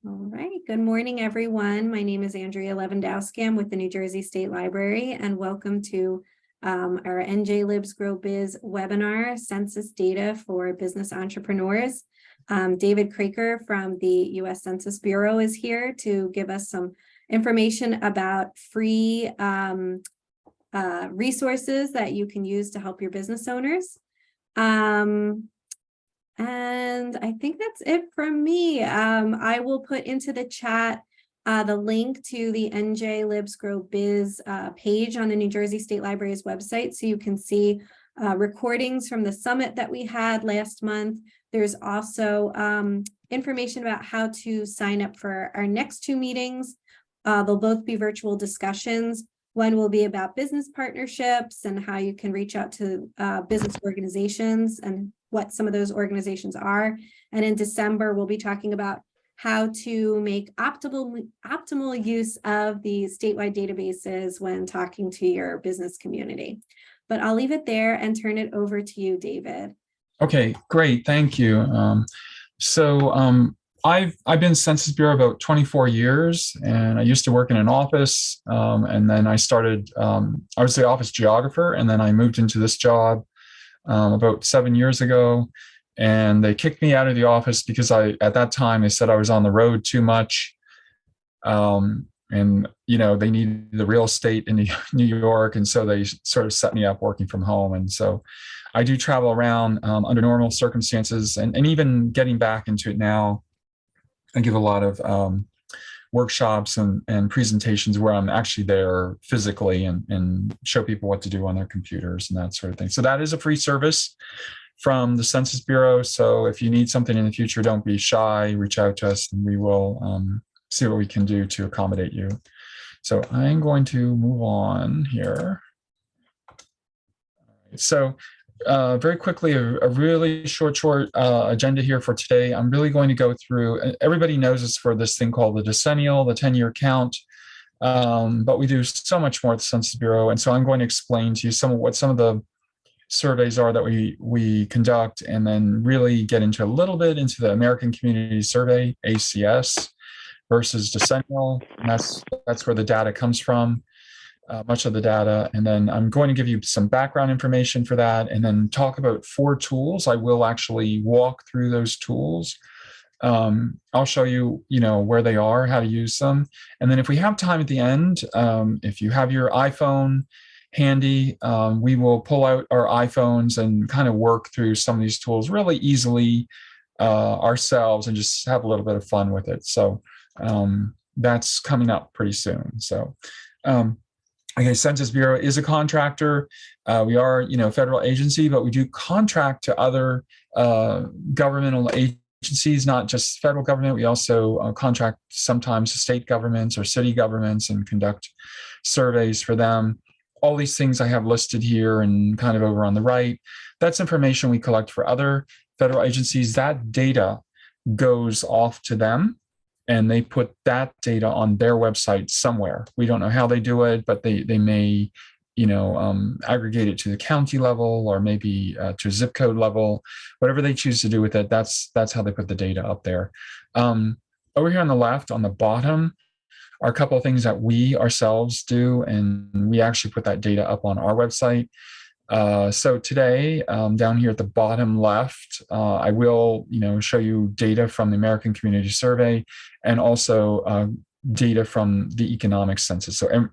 All right. Good morning, everyone. My name is Andrea Lewandowski. I'm with the New Jersey State Library, and welcome to our NJLibsGrowBiz webinar, Census Data for Business Entrepreneurs. David Craker from the U.S. Census Bureau is here to give us some information about free resources that you can use to help your business owners. And I think that's it from me. I will put into the chat the link to the NJLibsGrowBiz page on the New Jersey State Library's website, so you can see recordings from the summit that we had last month. There's also information about how to sign up for our next two meetings. They'll both be virtual discussions. One will be about business partnerships and how you can reach out to business organizations and what some of those organizations are. And in December, we'll be talking about how to make optimal use of the statewide databases when talking to your business community. But I'll leave it there and turn it over to you, David. Okay, great. Thank you. I've been Census Bureau about 24 years, and I used to work in an office, and then I started, I was the office geographer, and then I moved into this job about 7 years ago, and they kicked me out of the office because at that time, they said I was on the road too much. And, they needed the real estate in New York. And so they sort of set me up working from home. And so I do travel around under normal circumstances, and even getting back into it now. I give a lot of workshops and presentations where I'm actually there physically and show people what to do on their computers and that sort of thing. So that is a free service from the Census Bureau. So if you need something in the future, don't be shy, reach out to us and we will see what we can do to accommodate you. So I'm going to move on here. So very quickly, a really short agenda here for today. I'm really going to go through, everybody knows us for this thing called the decennial, the 10-year count, but we do so much more at the Census Bureau. And so I'm going to explain to you what some of the surveys are that we conduct, and then really get into a little bit into the American Community Survey, ACS, versus decennial. And that's where the data comes from. Much of the data, and then I'm going to give you some background information for that, and then talk about 4 tools. I will actually walk through those tools. I'll show you, where they are, how to use them, and then if we have time at the end, if you have your iPhone handy, we will pull out our iPhones and kind of work through some of these tools really easily ourselves, and just have a little bit of fun with it. So that's coming up pretty soon. So. Okay, Census Bureau is a contractor. We are, federal agency, but we do contract to other governmental agencies, not just federal government. We also contract sometimes to state governments or city governments and conduct surveys for them. All these things I have listed here and kind of over on the right. That's information we collect for other federal agencies. That data goes off to them, and they put that data on their website somewhere. We don't know how they do it, but they may, aggregate it to the county level, or maybe to zip code level. Whatever they choose to do with it, that's how they put the data up there. Over here on the left, on the bottom, are a couple of things that we ourselves do, and we actually put that data up on our website. So today, down here at the bottom left, I will, show you data from the American Community Survey, and also data from the Economic Census. So,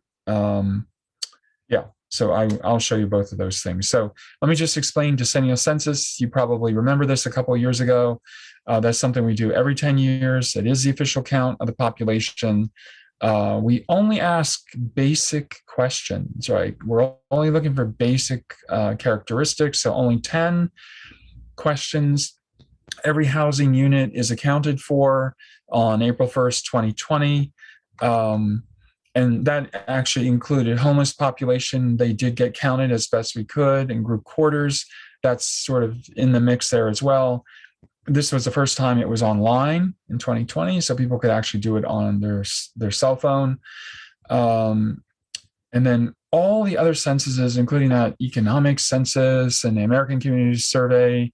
so I'll show you both of those things. So let me just explain decennial census. You probably remember this a couple of years ago. That's something we do every 10 years. It is the official count of the population. We only ask basic questions, right? We're only looking for basic characteristics, so only 10 questions. Every housing unit is accounted for on April 1st, 2020. And that actually included homeless population. They did get counted as best we could, and group quarters. That's sort of in the mix there as well. This was the first time it was online in 2020, so people could actually do it on their cell phone. And then all the other censuses, including that Economic Census and the American Community Survey,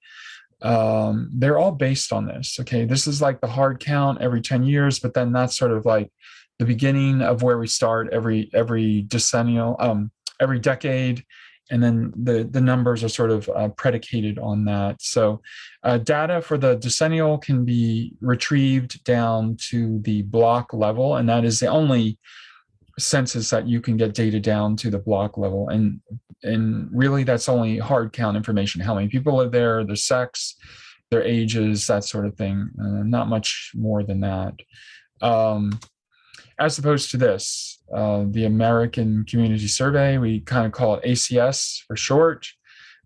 they're all based on this. Okay, this is like the hard count every 10 years, but then that's sort of like the beginning of where we start every decennial, every decade, and then the numbers are sort of predicated on that. So data for the decennial can be retrieved down to the block level, and that is the only census that you can get data down to the block level. And really that's only hard count information, how many people live there, their sex, their ages, that sort of thing. Not much more than that. As opposed to this, the American Community Survey, we kind of call it ACS for short.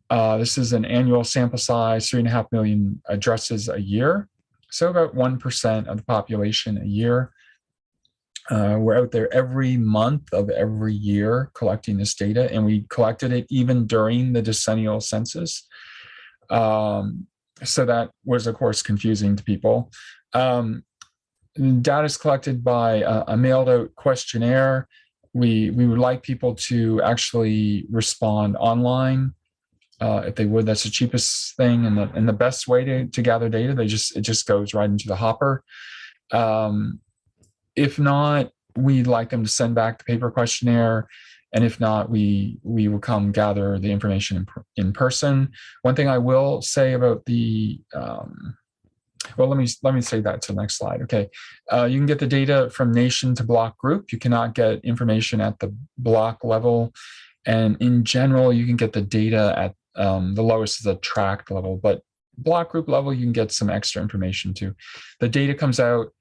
This is an annual sample size, 3.5 million addresses a year. So about 1% of the population a year. We're out there every month of every year collecting this data, and we collected it even during the decennial census. So that was, of course, confusing to people. Data is collected by a mailed out questionnaire. We would like people to actually respond online if they would. That's the cheapest thing and the best way to gather data. It just goes right into the hopper. If not, we'd like them to send back the paper questionnaire. And if not, we will come gather the information in person. One thing I will say about the, well, let me say that to the next slide. Okay, you can get the data from nation to block group. You cannot get information at the block level. And in general, you can get the data at the lowest is the tract level, but block group level, you can get some extra information too. The data comes out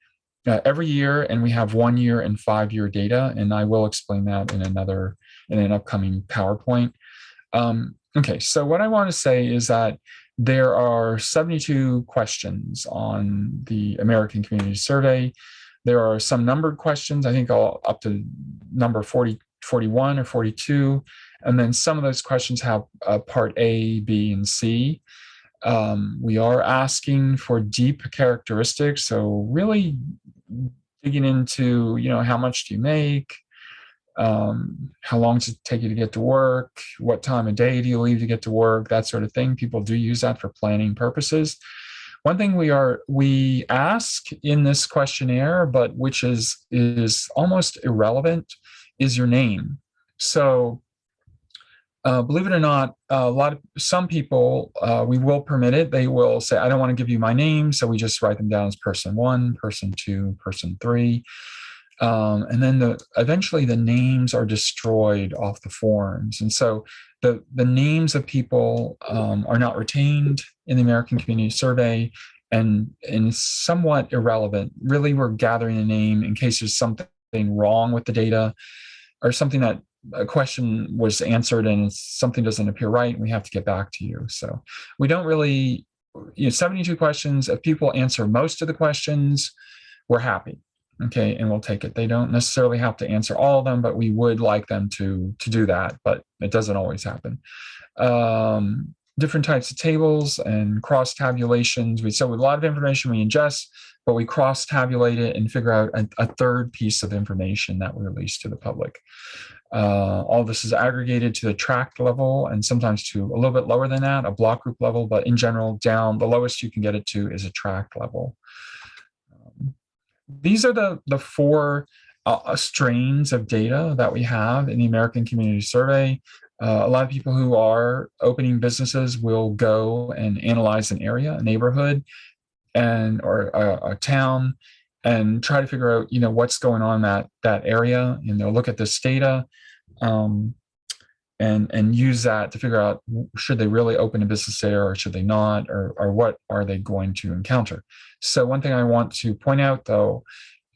every year, and we have 1 year and 5 year data, and I will explain that in an upcoming PowerPoint. Okay, so what I want to say is that there are 72 questions on the American Community Survey. There are some numbered questions, I think all up to number 41 or 42, and then some of those questions have part A, B, and C. We are asking for deep characteristics, so really digging into, how much do you make, how long does it take you to get to work, what time of day do you leave to get to work, that sort of thing. People do use that for planning purposes. One thing we ask in this questionnaire, but which is almost irrelevant, is your name. So believe it or not, some people, we will permit it. They will say, I don't want to give you my name. So we just write them down as person 1, person 2, person 3. And then eventually the names are destroyed off the forms. And so the names of people are not retained in the American Community Survey, and somewhat irrelevant. Really, we're gathering a name in case there's something wrong with the data, or something that a question was answered and something doesn't appear right, and we have to get back to you. So we don't really, 72 questions. If people answer most of the questions, we're happy. Okay, and we'll take it. They don't necessarily have to answer all of them, but we would like them to do that, but it doesn't always happen. Different types of tables and cross tabulations. So with a lot of information we ingest, but we cross tabulate it and figure out a third piece of information that we release to the public. All this is aggregated to the tract level, and sometimes to a little bit lower than that, a block group level, but in general, down the lowest you can get it to is a tract level. These are the 4 strains of data that we have in the American Community Survey. A lot of people who are opening businesses will go and analyze an area, a neighborhood, or a town, and try to figure out, what's going on in that area. And they'll look at this data and use that to figure out, should they really open a business there, or should they not, or what are they going to encounter. So one thing I want to point out, though,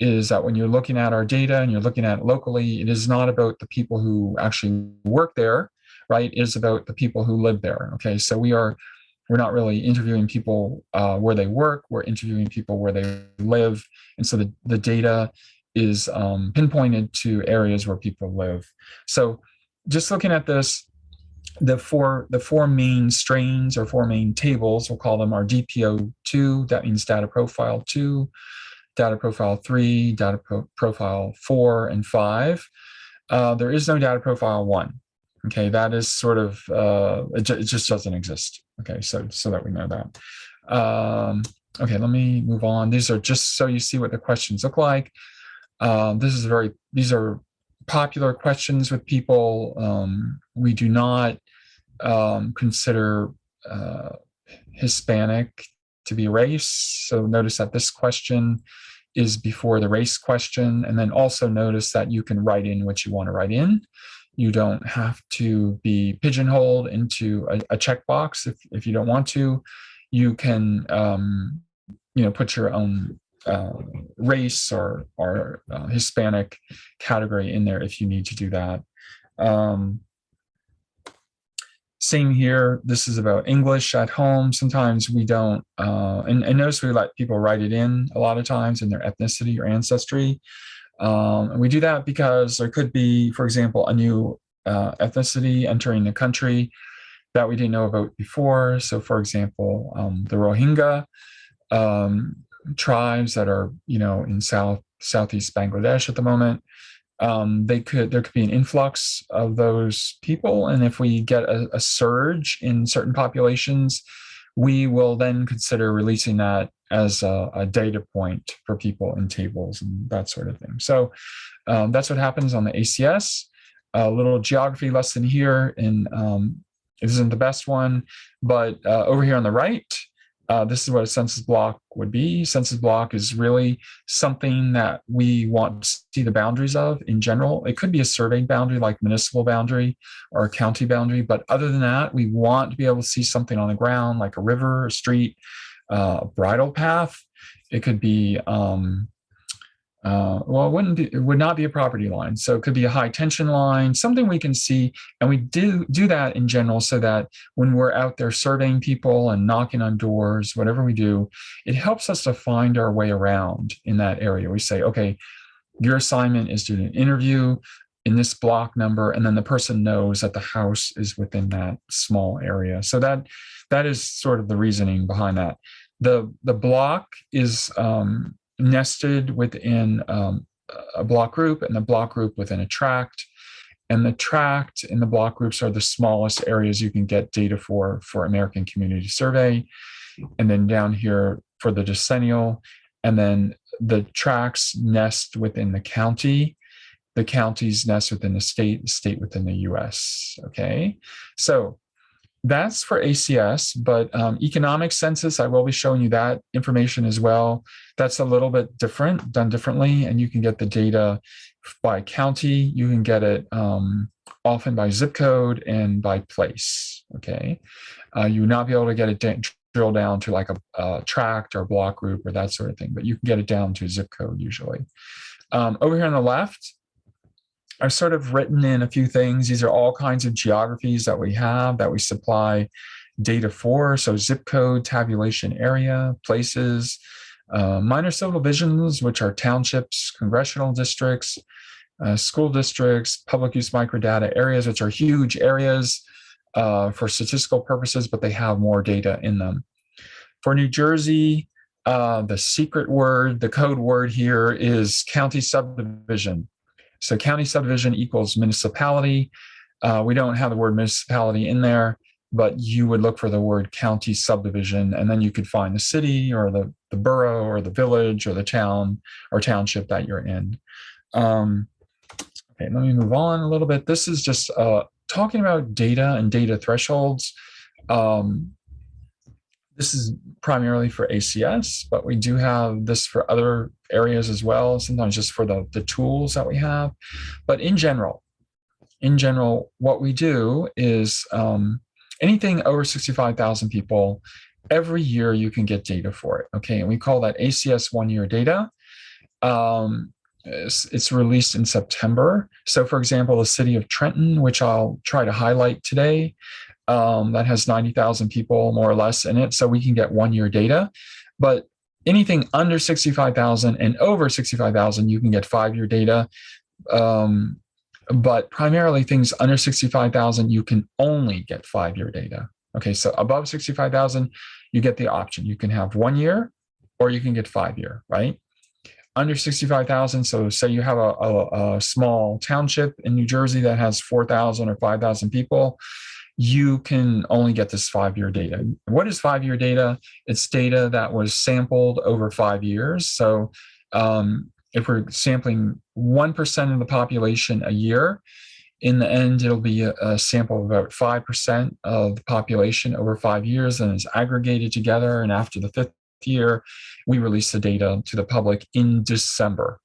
is that when you're looking at our data and you're looking at it locally, it is not about the people who actually work there, right? It is about the people who live there. Okay, so we're not really interviewing people where they work. We're interviewing people where they live, and so the data is pinpointed to areas where people live. So just looking at this, the four main strains, or 4 main tables, we'll call them, are DPO2, that means data profile 2, data profile 3, data profile 4, and 5. There is no data profile 1. Okay, that is sort of, it just doesn't exist. Okay, so that we know that. Okay, let me move on. These are just so you see what the questions look like. These are popular questions with people. We do not consider Hispanic to be race. So notice that this question is before the race question. And then also notice that you can write in what you want to write in. You don't have to be pigeonholed into a checkbox if you don't want to. You can put your own race or Hispanic category in there if you need to do that. Same here. This is about English at home. Sometimes we don't, and notice we let people write it in a lot of times in their ethnicity or ancestry. And we do that because there could be, for example, a new ethnicity entering the country that we didn't know about before. So, for example, the Rohingya tribes that are, in southeast Bangladesh at the moment. There could be an influx of those people, and if we get a surge in certain populations, we will then consider releasing that as a data point for people in tables and that sort of thing. So that's what happens on the ACS. A little geography lesson here, and it isn't the best one, but over here on the right, this is what a census block would be. Census block is really something that we want to see the boundaries of in general. It could be a surveying boundary like municipal boundary or a county boundary, but other than that, we want to be able to see something on the ground like a river, a street, a bridle path. It could be, it would not be a property line. So it could be a high tension line, something we can see. And we do that in general so that when we're out there surveying people and knocking on doors, whatever we do, it helps us to find our way around in that area. We say, okay, your assignment is to do an interview in this block number, and then the person knows that the house is within that small area. So that is sort of the reasoning behind that. The block is nested within a block group, and the block group within a tract. And the tract and the block groups are the smallest areas you can get data for American Community Survey. And then down here for the decennial, and then the tracts nest within the county. The counties nest within the state within the US. Okay, so that's for ACS, but Economic Census, I will be showing you that information as well. That's a little bit different, done differently, and you can get the data by county. You can get it often by zip code and by place, okay? You will not be able to get it drill down to like a tract or block group or that sort of thing, but you can get it down to zip code usually. Over here on the left, I've sort of written in a few things. These are all kinds of geographies that we have that we supply data for. So zip code, tabulation area, places, minor subdivisions, which are townships, congressional districts, school districts, public use microdata areas, which are huge areas for statistical purposes, but they have more data in them. For New Jersey, the secret word, the code word here is county subdivision. So county subdivision equals municipality. We don't have the word municipality in there, but you would look for the word county subdivision, and then you could find the city or the borough or the village or the town or township that you're in. Okay, let me move on a little bit. This is just talking about data and data thresholds. This is primarily for ACS, but we do have this for other areas as well, sometimes just for the tools that we have. But in general, what we do is anything over 65,000 people, every year you can get data for it, okay? And we call that ACS 1 Year Data. It's released in September. So for example, the city of Trenton, which I'll try to highlight today, that has 90,000 people more or less in it. So we can get 1 year data, but anything under 65,000 and over 65,000, you can get 5 year data. But primarily things under 65,000, you can only get 5 year data. Okay, so above 65,000, you get the option. You can have 1 year or you can get 5 year, right? Under 65,000, so say you have a small township in New Jersey that has 4,000 or 5,000 people, you can only get this 5-year data. What is 5-year data? It's data that was sampled over 5 years. So if we're sampling 1% of the population a year, in the end, it'll be a sample of about 5% of the population over 5 years, and it's aggregated together. And after the 5th year, we release the data to the public in December.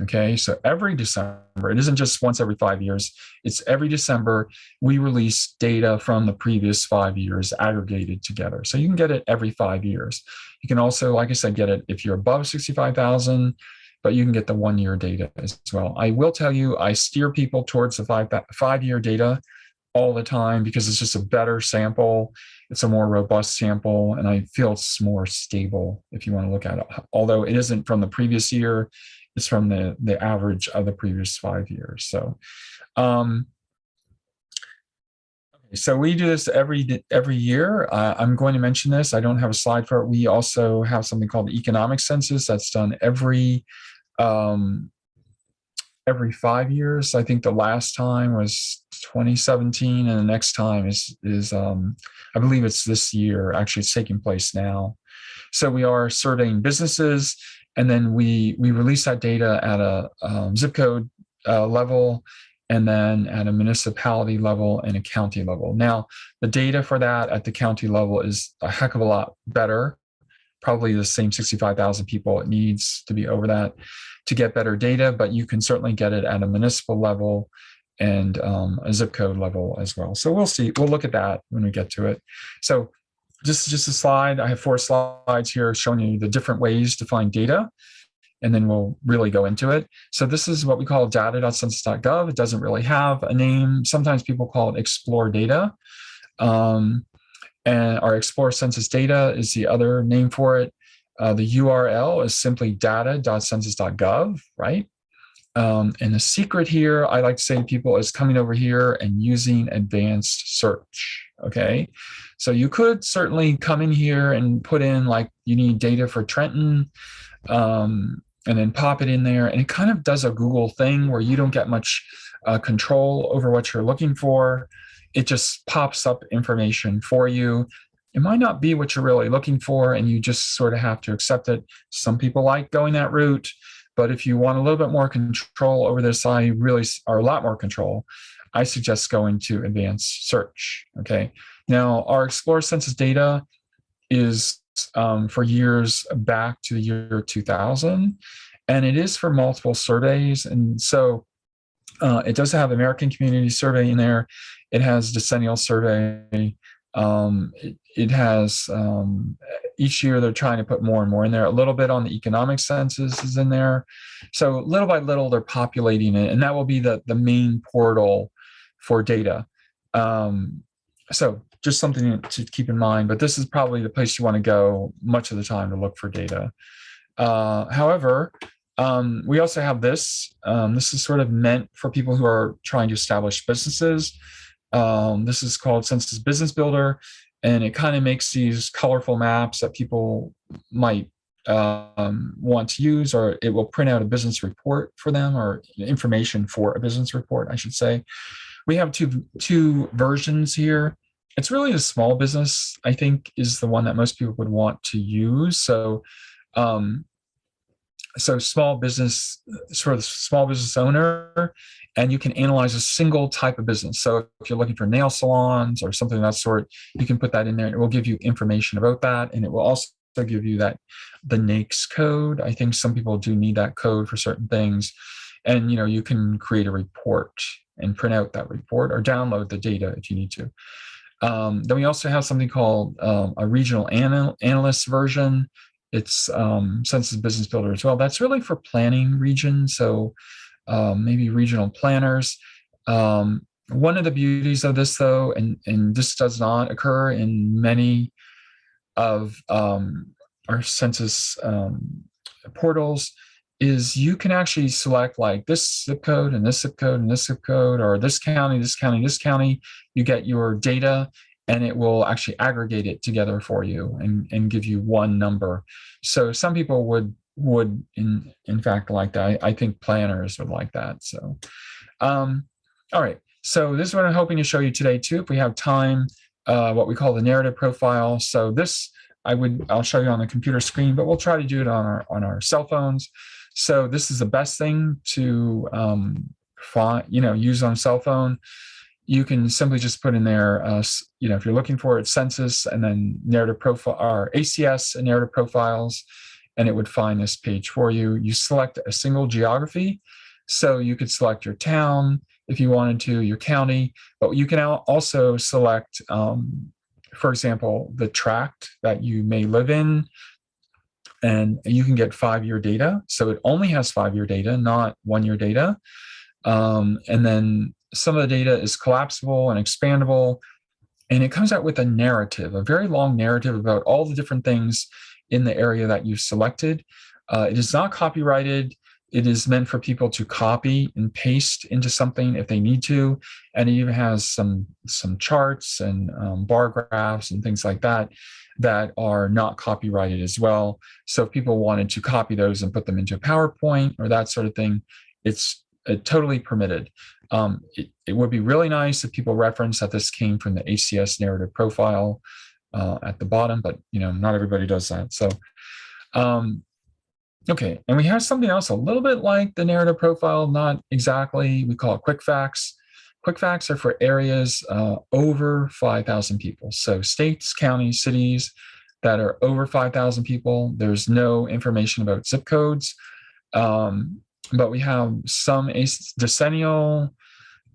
Okay, so every December, it isn't just once every 5 years, it's every December we release data from the previous 5 years aggregated together. So you can get it every 5 years. You can also, like I said, get it if you're above 65,000, but you can get the 1-year data as well. I will tell you, I steer people towards the 5-year data all the time because it's just a better sample. It's a more robust sample, and I feel it's more stable if you want to look at it. Although it isn't from the previous year, it's from the average of the previous 5 years. So, so we do this every year. I'm going to mention this. I don't have a slide for it. We also have something called the Economic Census that's done every 5 years. I think the last time was 2017, and the next time is I believe it's this year. Actually, it's taking place now. So we are surveying businesses, and then we release that data at a zip code level, and then at a municipality level and a county level. Now, the data for that at the county level is a heck of a lot better. Probably the same 65,000 people. It needs to be over that to get better data, but you can certainly get it at a municipal level and a zip code level as well. So we'll see. We'll look at that when we get to it. So just a slide. I have 4 slides here showing you the different ways to find data, and then we'll really go into it. So this is what we call data.census.gov. It doesn't really have a name. Sometimes people call it Explore Data. And our Explore Census Data is the other name for it. The URL is simply data.census.gov, right? And the secret here, I like to say to people, is coming over here and using advanced search, okay? So you could certainly come in here and put in, like, you need data for Trenton, and then pop it in there, and it kind of does a Google thing where you don't get much control over what you're looking for. It just pops up information for you. It might not be what you're really looking for, and you just sort of have to accept it. Some people like going that route, but if you want a little bit more control over this, or a lot more control, I suggest going to advanced search, okay? Now, our Explore Census Data is for years back to the year 2000, and it is for multiple surveys. And so it does have American Community Survey in there. It has Decennial Survey. It has each year they're trying to put more and more in there. A little bit on the Economic Census is in there. So little by little they're populating it, and that will be the main portal for data. So just something to keep in mind, but this is probably the place you want to go much of the time to look for data. However, we also have this. This is sort of meant for people who are trying to establish businesses. This is called Census Business Builder, and it kind of makes these colorful maps that people might want to use, or it will print out a business report for them, or information for a business report, I should say. We have two versions here. It's really a small business, I think, is the one that most people would want to use. So small business, sort of small business owner, and you can analyze a single type of business. So if you're looking for nail salons or something of that sort, you can put that in there. It will give you information about that, and it will also give you the NAICS code. I think some people do need that code for certain things. And you can create a report and print out that report, or download the data if you need to. Then we also have something called a regional analyst version. It's Census Business Builder as well. That's really for planning regions, so maybe regional planners. One of the beauties of this, though, and this does not occur in many of our census portals, is you can actually select like this zip code and this zip code and this zip code, or this county, this county, this county. You get your data, and it will actually aggregate it together for you and give you one number. So some people would in fact like that. I think planners would like that. So, all right. So this is what I'm hoping to show you today too, if we have time, what we call the narrative profile. So this I'll show you on the computer screen, but we'll try to do it on our cell phones. So this is the best thing to use on a cell phone. You can simply just put in there, if you're looking for it, census and then narrative profile or ACS and narrative profiles, and it would find this page for you. You select a single geography. So you could select your town if you wanted to, your county, but you can also select, for example, the tract that you may live in, and you can get 5-year data. So it only has 5-year data, not 1-year data. And then some of the data is collapsible and expandable, and it comes out with a narrative, a very long narrative about all the different things in the area that you've selected. It is not copyrighted. It is meant for people to copy and paste into something if they need to. And it even has some charts and bar graphs and things like that that are not copyrighted as well. So if people wanted to copy those and put them into a PowerPoint or that sort of thing, it's totally permitted. It would be really nice if people reference that this came from the ACS narrative profile at the bottom, but not everybody does that. So okay, and we have something else a little bit like the narrative profile, not exactly. We call it quick facts. Quick facts are for areas over 5,000 people. So states, counties, cities that are over 5,000 people. There's no information about zip codes, but we have some decennial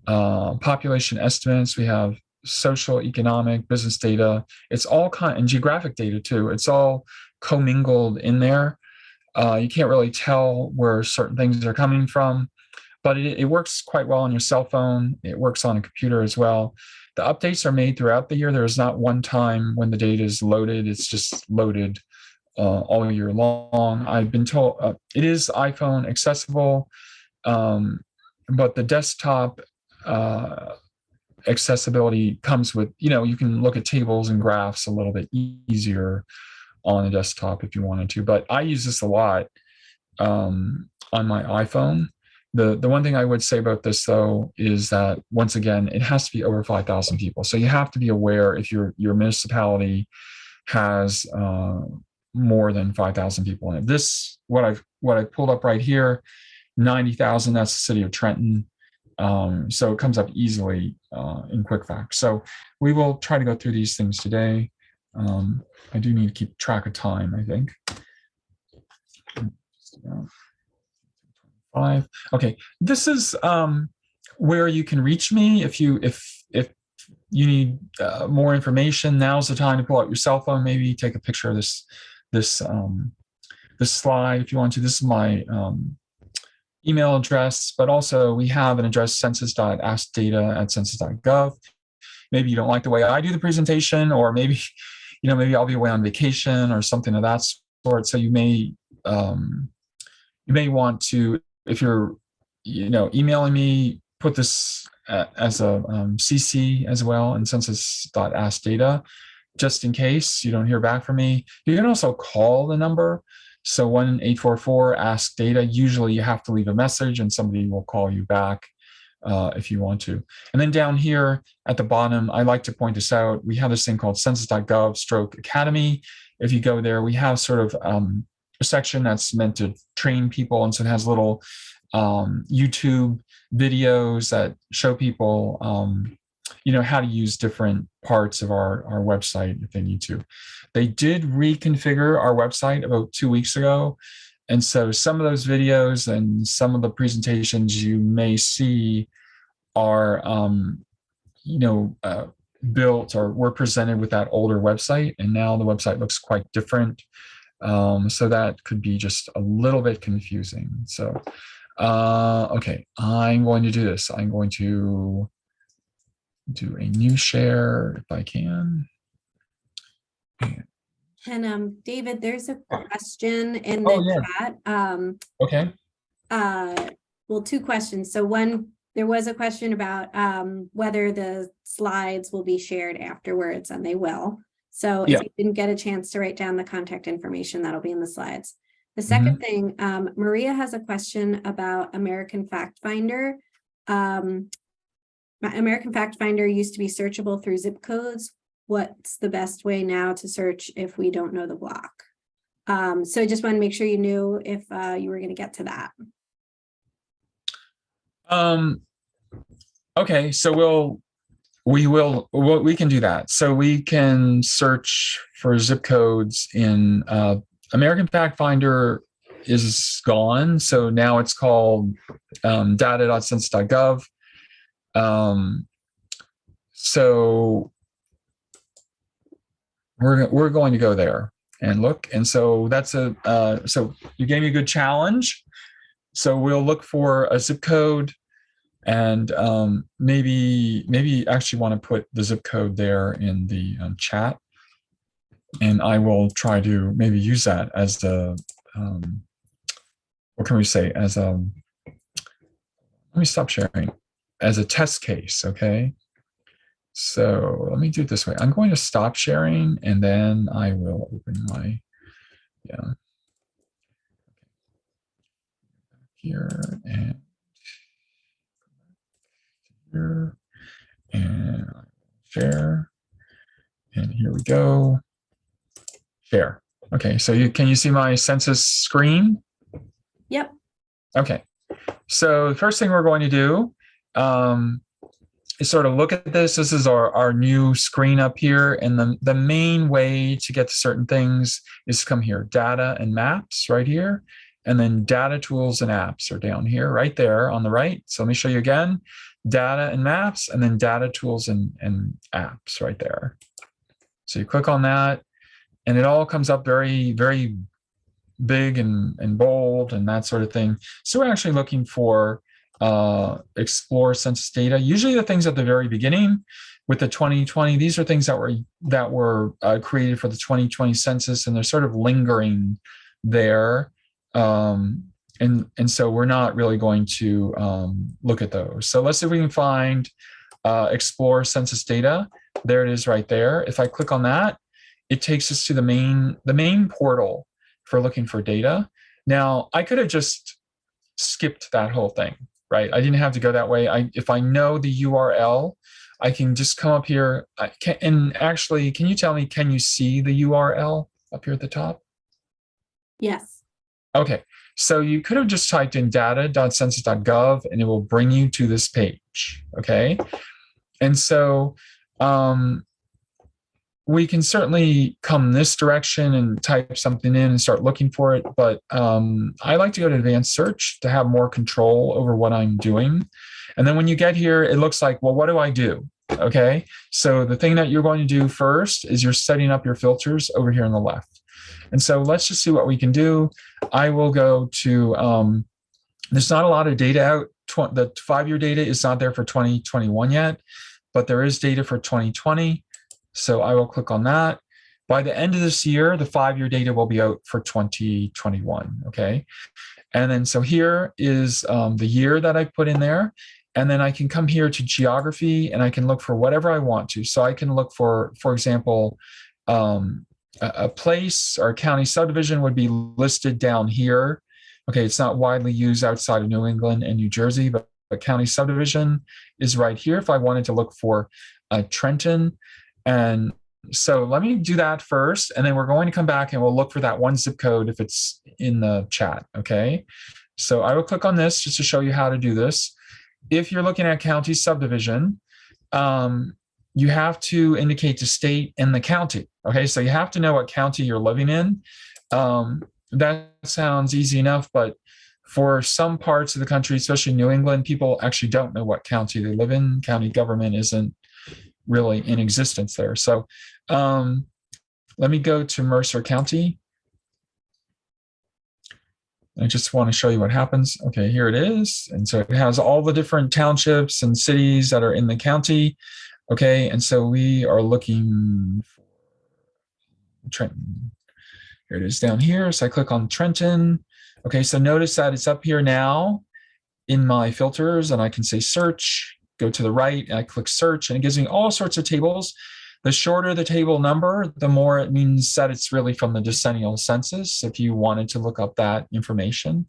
population estimates. We have social, economic, business data. It's all and geographic data too. It's all commingled in there. You can't really tell where certain things are coming from, but it works quite well on your cell phone. It works on a computer as well. The updates are made throughout the year. There's not one time when the data is loaded. It's just loaded all year long. I've been told it is iPhone accessible, but the desktop accessibility comes with, you can look at tables and graphs a little bit easier on a desktop if you wanted to, but I use this a lot on my iPhone. The one thing I would say about this though is that once again, it has to be over 5,000 people. So you have to be aware if your municipality has more than 5,000 people in it. This what I've pulled up right here, 90,000. That's the city of Trenton. So it comes up easily in quick facts. So we will try to go through these things today. I do need to keep track of time, I think. 5. Okay, this is where you can reach me if you need more information. Now's the time to pull out your cell phone. Maybe take a picture of this slide if you want to. This is my email address, but also we have an address, census.askdata@census.gov. Maybe you don't like the way I do the presentation, or maybe maybe I'll be away on vacation or something of that sort. So you may want to, if you're emailing me, put this as a CC as well in census.askdata, just in case you don't hear back from me. You can also call the number. So 1-844-ASK-DATA. Usually you have to leave a message and somebody will call you back if you want to. And then down here at the bottom, I like to point this out. We have this thing called census.gov/academy. If you go there, we have sort of a section that's meant to train people. And so it has little YouTube videos that show people, how to use different parts of our website if they need to. They did reconfigure our website about 2 weeks ago. And so some of those videos and some of the presentations you may see are, built or were presented with that older website. And now the website looks quite different. So that could be just a little bit confusing. So, okay, I'm going to do this. I'm going to do a new share if I can. And David, there's a question in the chat. Okay. Well, 2 questions. So one, there was a question about whether the slides will be shared afterwards, and they will. So if you didn't get a chance to write down the contact information, that'll be in the slides. The second thing, Maria has a question about American Fact Finder. American Fact Finder used to be searchable through zip codes. What's the best way now to search if we don't know the block? So I just want to make sure you knew if you were going to get to that. Okay, so we can do that. So we can search for zip codes in American Fact Finder is gone. So now it's called data.census.gov. So we're going to go there and look. And so that's so you gave me a good challenge. So we'll look for a zip code, and maybe actually want to put the zip code there in the chat, and I will try to maybe use that as a what can we say, as a, let me stop sharing, as a test case. Okay, so let me do it this way. I'm going to stop sharing, and then I will open my here and here, and share, and here we go. Share. Okay, so can you see my census screen? Yep. Okay, so the first thing we're going to do is sort of look at this. This is our new screen up here, and the main way to get to certain things is to come here, data and maps right here, and then data tools and apps are down here, right there on the right. So let me show you again, data and maps, and then data tools and apps right there. So you click on that, and it all comes up very, very big and bold and that sort of thing. So we're actually looking for explore census data. Usually the things at the very beginning with the 2020, these are things that were created for the 2020 census, and they're sort of lingering there. And so we're not really going to look at those. So let's see if we can find explore census data. There it is right there. If I click on that, it takes us to the main portal for looking for data. Now, I could have just skipped that whole thing, right? I didn't have to go that way. If I know the URL, I can just come up here. And actually, can you tell me, can you see the URL up here at the top? Yes. Okay, so you could have just typed in data.census.gov and it will bring you to this page, okay? And so we can certainly come this direction and type something in and start looking for it, but I like to go to advanced search to have more control over what I'm doing. And then when you get here, it looks like, well, what do I do? Okay, so the thing that you're going to do first is you're setting up your filters over here on the left. And so let's just see what we can do. I will go to, there's not a lot of data out. The 5-year data is not there for 2021 yet, but there is data for 2020. So I will click on that. By the end of this year, the 5-year data will be out for 2021, okay? And then so here is the year that I put in there. And then I can come here to geography and I can look for whatever I want to. So I can look for example, a place or a county subdivision would be listed down here. Okay, it's not widely used outside of New England and New Jersey, but a county subdivision is right here if I wanted to look for Trenton. And so let me do that first, and then we're going to come back and we'll look for that one zip code if it's in the chat, okay? So I will click on this just to show you how to do this. If you're looking at county subdivision, you have to indicate the state and the county, okay? So you have to know what county you're living in. That sounds easy enough, but for some parts of the country, especially New England, people actually don't know what county they live in. County government isn't really in existence there. So let me go to Mercer County. I just want to show you what happens. Okay, here it is. And so it has all the different townships and cities that are in the county. Okay, and so we are looking for Trenton. Here it is down here. So I click on Trenton. Okay, so notice that it's up here now in my filters, and I can say search, go to the right, and I click search, and it gives me all sorts of tables. The shorter the table number, the more it means that it's really from the decennial census, if you wanted to look up that information.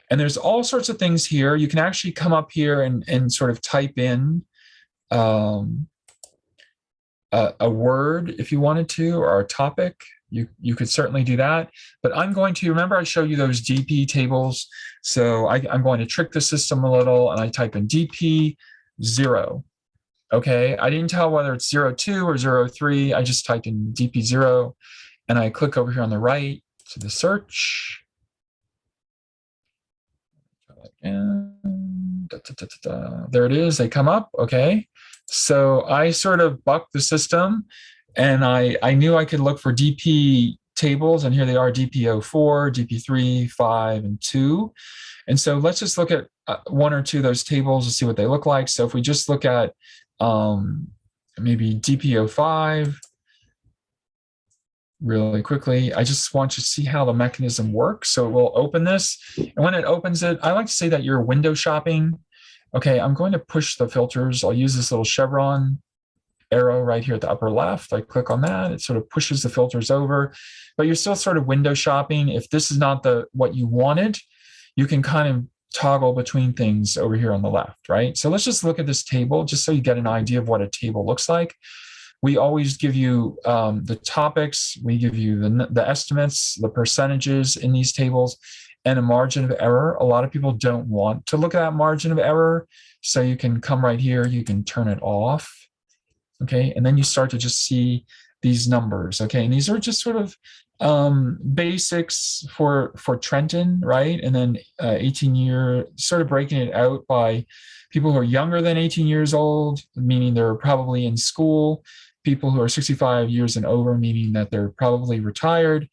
And there's all sorts of things here. You can actually come up here and sort of type in a word if you wanted to, or a topic. You could certainly do that. But I'm going to, remember I showed you those DP tables. So I'm going to trick the system a little, and I type in DP 0. Okay, I didn't tell whether it's 02 or 03. I just typed in DP 0, and I click over here on the right to the search. And there it is. They come up. Okay, so I sort of bucked the system, and I knew I could look for DP tables, and here they are: DP 04, DP 3, 5, and 2. And so let's just look at one or two of those tables to see what they look like. So if we just look at maybe DP 05 really quickly, I just want you to see how the mechanism works. So we'll open this, and when it opens it, I like to say that you're window shopping. Okay, I'm going to push the filters. I'll use this little chevron arrow right here at the upper left. I click on that, it sort of pushes the filters over, but you're still sort of window shopping. If this is not what you wanted, you can kind of toggle between things over here on the left, right? So let's just look at this table just so you get an idea of what a table looks like. We always give you the topics, we give you the estimates, the percentages in these tables, and a margin of error. A lot of people don't want to look at that margin of error, so you can come right here, you can turn it off, okay? And then you start to just see these numbers, okay? And these are just sort of basics for Trenton, right? And then 18-year, sort of breaking it out by people who are younger than 18 years old, meaning they're probably in school, people who are 65 years and over, meaning that they're probably retired,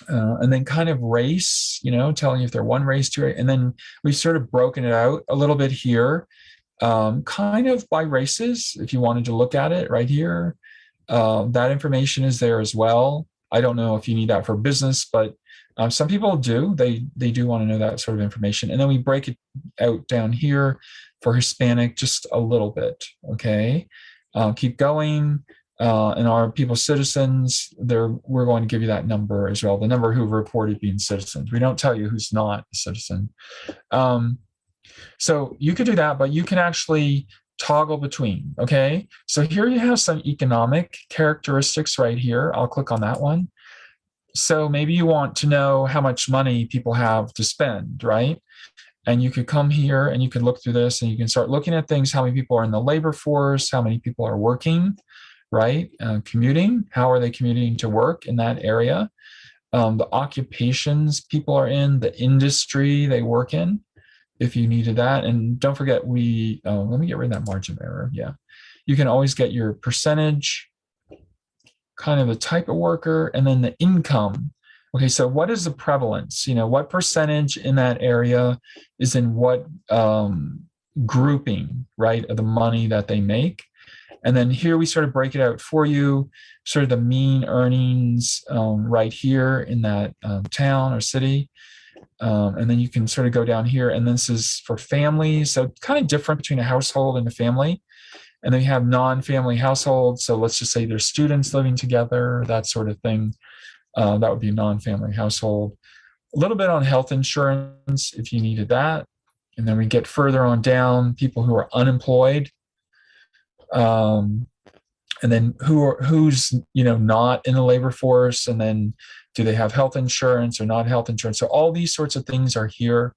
and then kind of race, telling you if they're one race, two, and then we've sort of broken it out a little bit here, kind of by races, if you wanted to look at it right here. That information is there as well. I don't know if you need that for business, but some people do. They do want to know that sort of information. And then we break it out down here for Hispanic just a little bit, okay? Keep going. And our people citizens, we're going to give you that number as well, the number who reported being citizens. We don't tell you who's not a citizen. So you could do that, but you can actually toggle between, okay? So here you have some economic characteristics right here. I'll click on that one. So maybe you want to know how much money people have to spend, right? And you could come here and you can look through this, and you can start looking at things, how many people are in the labor force, how many people are working, right? Commuting, how are they commuting to work in that area? The occupations people are in, the industry they work in, if you needed that. And don't forget, let me get rid of that margin of error. Yeah. You can always get your percentage, kind of the type of worker, and then the income. Okay, so what is the prevalence? What percentage in that area is in what grouping, right, of the money that they make? And then here we sort of break it out for you, sort of the mean earnings right here in that town or city. And then you can sort of go down here, and this is for families. So kind of different between a household and a family. And then you have non-family households. So let's just say there's students living together, that sort of thing. That would be a non-family household. A little bit on health insurance if you needed that. And then we get further on down, people who are unemployed. And then who's not in the labor force, and then do they have health insurance or not health insurance? So all these sorts of things are here.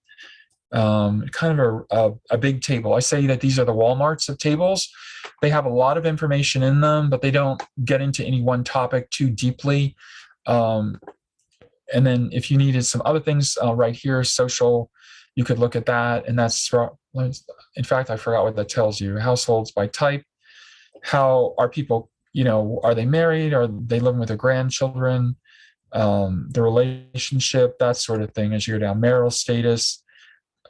Kind of a big table. I say that these are the Walmarts of tables. They have a lot of information in them, but they don't get into any one topic too deeply. And then if you needed some other things right here, social, you could look at that. And that's, in fact, I forgot what that tells you. Households by type. How are people, are they married? Are they living with their grandchildren? The relationship, that sort of thing as you go down. Marital status,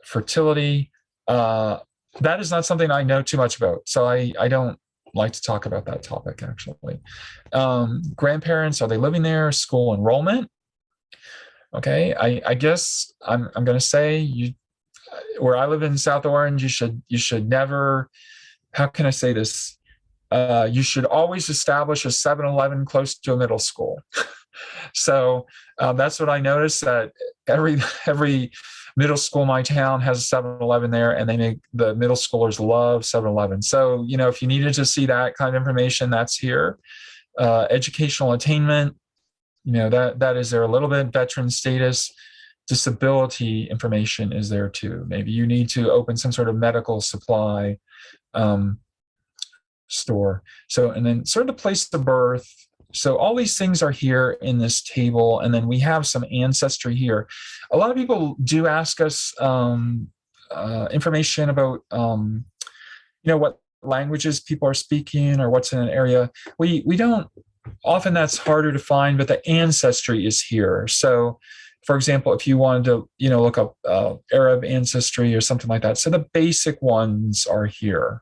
fertility. That is not something I know too much about. So I don't like to talk about that topic, actually. Grandparents, are they living there? School enrollment. Okay, I guess I'm going to say, where I live in South Orange, you should never, how can I say this? You should always establish a 7-Eleven close to a middle school. So that's what I noticed, that every middle school in my town has a 7-Eleven there, and they make the middle schoolers love 7-Eleven. So, if you needed to see that kind of information, that's here. Educational attainment, that is there a little bit. Veteran status, disability information is there too. Maybe you need to open some sort of medical supply store. So, and then sort of the place of birth. So all these things are here in this table, and then we have some ancestry here. A lot of people do ask us information about what languages people are speaking or what's in an area. We don't, often that's harder to find, but the ancestry is here. So for example, if you wanted to look up Arab ancestry or something like that, so the basic ones are here.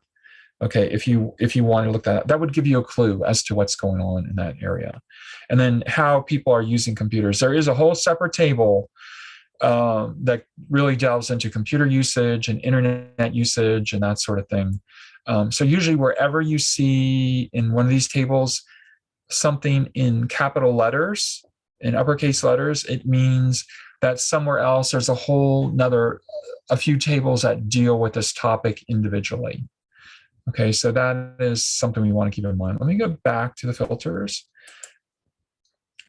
Okay, if you want to look that would give you a clue as to what's going on in that area. And then how people are using computers. There is a whole separate table that really delves into computer usage and internet usage and that sort of thing. So usually wherever you see in one of these tables something in capital letters, in uppercase letters, it means that somewhere else there's a few tables that deal with this topic individually. Okay, so that is something we want to keep in mind. Let me go back to the filters.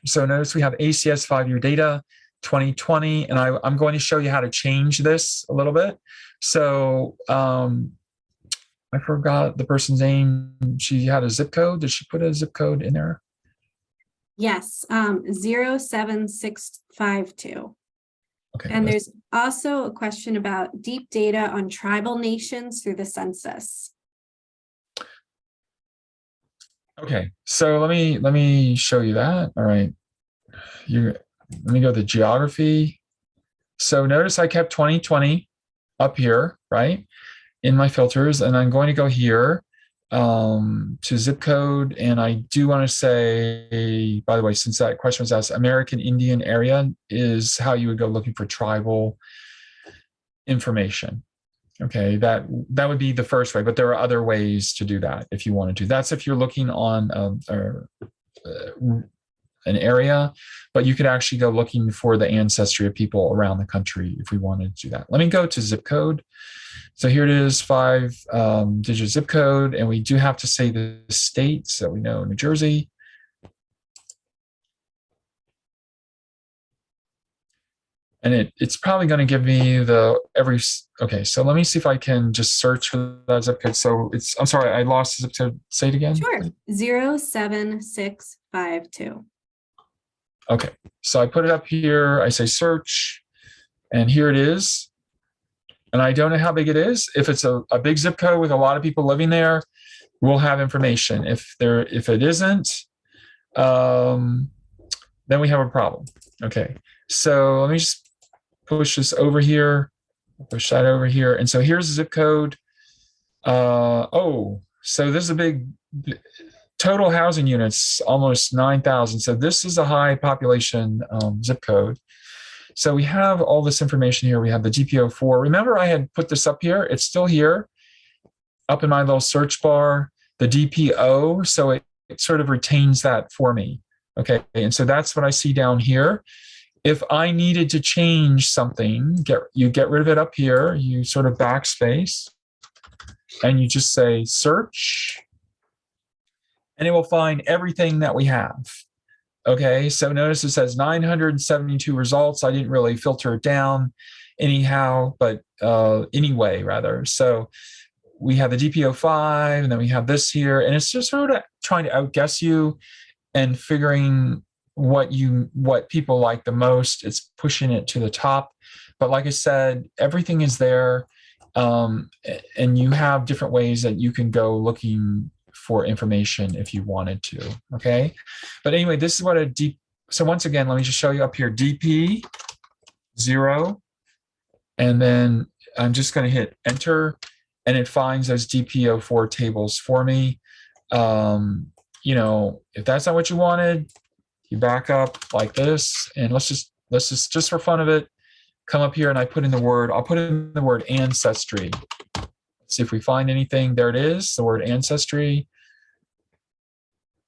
So notice we have ACS 5-year data 2020, and I'm going to show you how to change this a little bit. So I forgot the person's name. She had a zip code. Did she put a zip code in there? Yes, 07652. Okay. And there's also a question about deep data on tribal nations through the census. Okay, so let me show you that. All right, let me go to geography. So notice I kept 2020 up here, right, in my filters, and I'm going to go here to zip code. And I do want to say, by the way, since that question was asked, American Indian area is how you would go looking for tribal information. Okay, that would be the first way, but there are other ways to do that if you wanted to. That's if you're looking on an area, but you could actually go looking for the ancestry of people around the country if we wanted to do that. Let me go to zip code. So here it is, 5-digit zip code, and we do have to say the state, so we know New Jersey. And it's probably going to give me okay, so let me see if I can just search for that zip code. So I'm sorry, I lost the zip code. Say it again. Sure, 07652. Okay, so I put it up here, I say search, and here it is. And I don't know how big it is. If it's a big zip code with a lot of people living there, we'll have information. If it isn't, then we have a problem. Okay, so let me just push this over here, push that over here. And so here's the zip code. So this is a big total housing units, almost 9,000. So this is a high population zip code. So we have all this information here. We have the GPO4. Remember I had put this up here. It's still here up in my little search bar, the DPO. So it sort of retains that for me. Okay, and so that's what I see down here. If I needed to change something, you get rid of it up here, you sort of backspace, and you just say search, and it will find everything that we have. Okay, so notice it says 972 results. I didn't really filter it down anyhow, but anyway, rather. So we have the DPO5, and then we have this here, and it's just sort of trying to outguess you and figuring what people like the most. It's pushing it to the top. But like I said, everything is there, and you have different ways that you can go looking for information if you wanted to. Okay, but anyway, this is what so once again, let me just show you up here, DP 0, and then I'm just going to hit enter, and it finds those DPO4 tables for me. If that's not what you wanted, you back up like this, and let's just for fun of it, come up here and I'll put in the word ancestry. Let's see if we find anything. There it is, the word ancestry.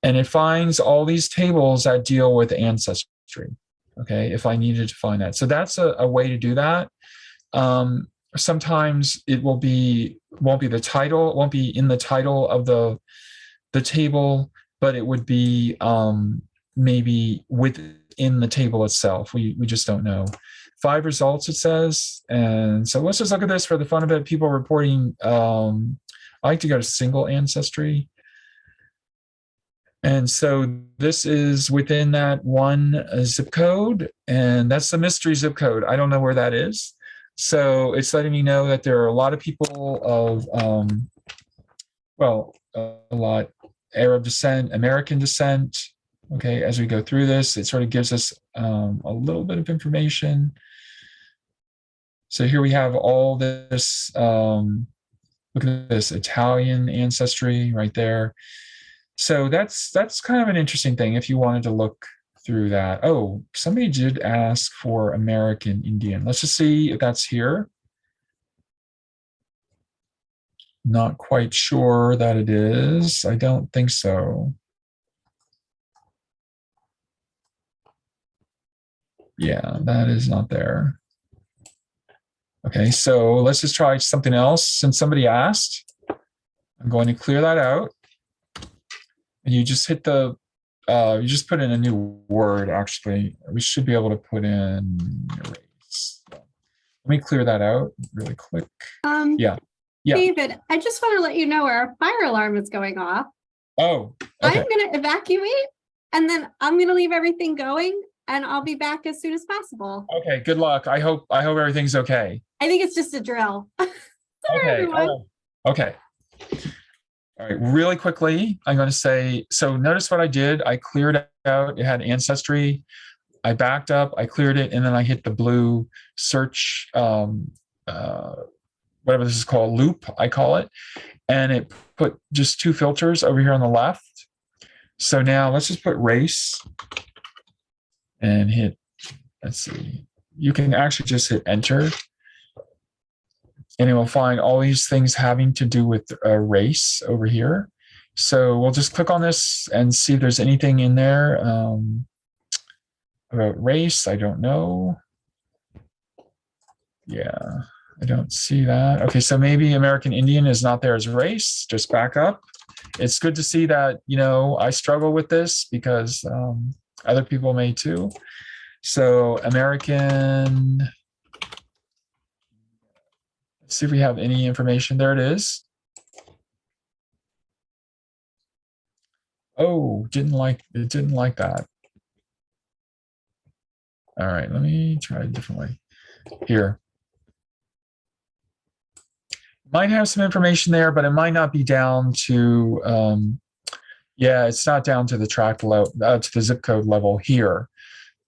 And it finds all these tables that deal with ancestry. okay, if I needed to find that. So that's a way to do that. Sometimes it won't be the title, it won't be in the title of the table, but it would be maybe within the table itself. We just don't know. 5 results, it says. And so let's just look at this for the fun of it. People reporting, I like to go to single ancestry. And so this is within that one zip code, and that's the mystery zip code. I don't know where that is. So it's letting me know that there are a lot of people of, well, a lot Arab descent, American descent. Okay, as we go through this, it sort of gives us a little bit of information. So here we have all this, look at this, Italian ancestry right there. So that's kind of an interesting thing if you wanted to look through that. Oh, somebody did ask for American Indian. Let's just see if that's here. Not quite sure that it is. I don't think so. Yeah, that is not there. Okay, so let's just try something else. Since somebody asked, I'm going to clear that out. And you just hit the, you just put in a new word, actually. We should be able to put in erase. Let me clear that out really quick. Yeah. David, I just want to let you know our fire alarm is going off. Oh, okay. I'm going to evacuate, and then I'm going to leave everything going, and I'll be back as soon as possible. Okay, good luck. I hope everything's okay. I think it's just a drill. Sorry, Okay. everyone. Okay. All right, really quickly, I'm going to say, so notice what I did. I cleared out, it had ancestry. I backed up, I cleared it, and then I hit the blue search, whatever this is called, loop, I call it. And it put just 2 filters over here on the left. So now let's just put race and hit, let's see. You can actually just hit enter. And it will find all these things having to do with race over here. So we'll just click on this and see if there's anything in there about race. I don't know. Yeah, I don't see that. Okay, so maybe American Indian is not there as race. Just back up. It's good to see that, you know, I struggle with this because other people may too. So American, let's see if we have any information. There it is. Oh, it didn't like that. All right, let me try it differently. Here. Might have some information there, but it might not be down to, yeah, it's not down to the tract level, to the zip code level here.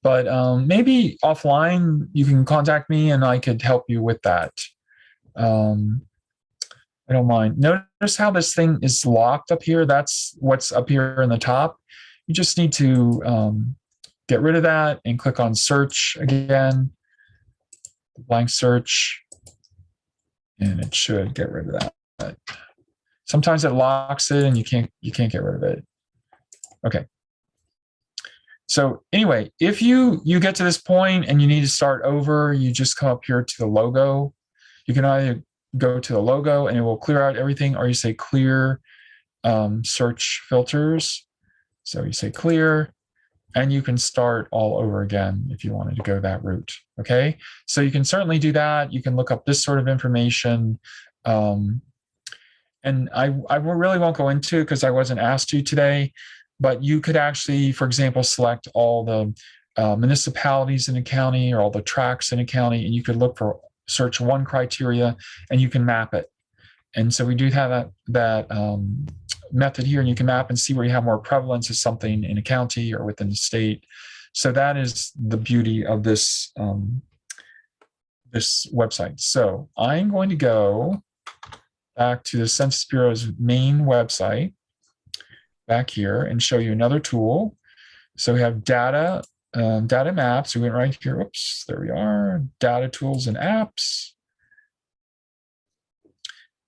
But maybe offline, you can contact me and I could help you with that. I don't mind. Notice how this thing is locked up here. That's what's up here in the top. You just need to get rid of that and click on search again, blank search, and it should get rid of that. Sometimes it locks it and you can't get rid of it. Okay. So anyway, if you get to this point and you need to start over, you just come up here to the logo. You can either go to the logo and it will clear out everything, or you say clear search filters. So you say clear, and you can start all over again if you wanted to go that route. Okay, so you can certainly do that. You can look up this sort of information. And I really won't go into it because I wasn't asked to today, but you could actually, for example, select all the municipalities in a county or all the tracts in a county, and you could look for search one criteria and you can map it. And so we do have that method here, and you can map and see where you have more prevalence of something in a county or within the state. So that is the beauty of this, this website. So I'm going to go back to the Census Bureau's main website back here and show you another tool. So we have data, data maps. We went right here. Oops, there we are. Data tools and apps.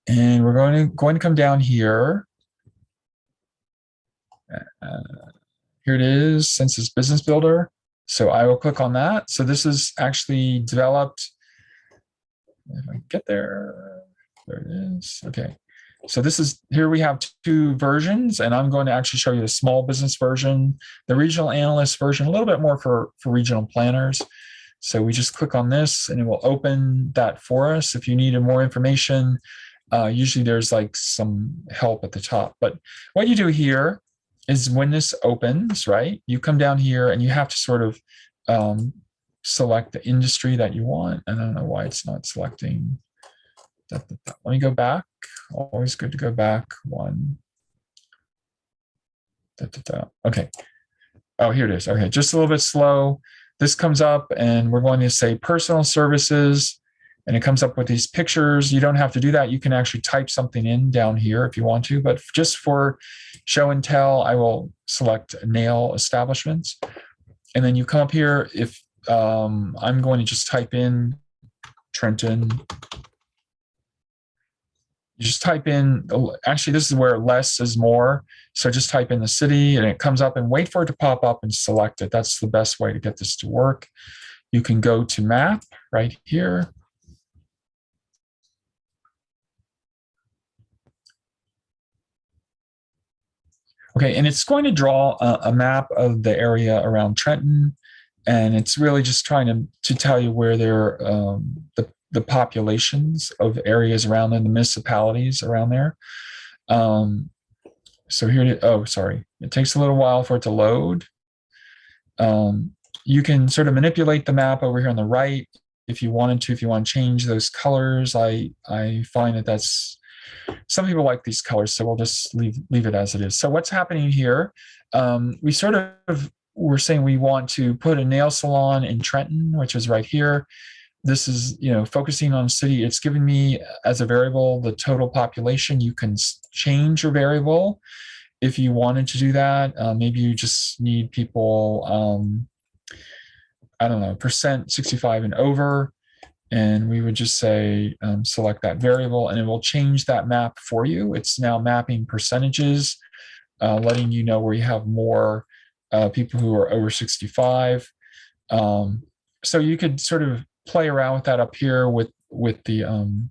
And we're going to come down here. Here it is, Census Business Builder. So I will click on that. So this is actually developed. If I get there, there it is. Okay. So this is, here we have two versions, and I'm going to actually show you the small business version, the regional analyst version, a little bit more for regional planners. So we just click on this and it will open that for us. If you needed more information, usually there's like some help at the top. But what you do here is when this opens, right, you come down here and you have to sort of select the industry that you want. And I don't know why it's not selecting. Let me go back. Always good to go back one. Okay. Oh, here it is. Okay, just a little bit slow. This comes up and we're going to say personal services, and it comes up with these pictures. You don't have to do that. You can actually type something in down here if you want to, but just for show and tell, I will select nail establishments. And then you come up here. If I'm going to just type in Trenton. You just type in, actually, this is where less is more. So just type in the city and it comes up, and wait for it to pop up and select it. That's the best way to get this to work. You can go to map right here. Okay, and it's going to draw a map of the area around Trenton. And it's really just trying to tell you where there the populations of areas around them, the municipalities around there. So here, oh, sorry. It takes a little while for it to load. You can sort of manipulate the map over here on the right if you wanted to, if you want to change those colors. I find that that's, some people like these colors, so we'll just leave it as it is. So what's happening here, we sort of, we're saying we want to put a nail salon in Trenton, which is right here. This is, focusing on city. It's giving me as a variable the total population. You can change your variable if you wanted to do that. Maybe you just need people, I don't know, percent 65 and over. And we would just say, select that variable, and it will change that map for you. It's now mapping percentages, letting you know where you have more people who are over 65. So you could sort of play around with that up here with the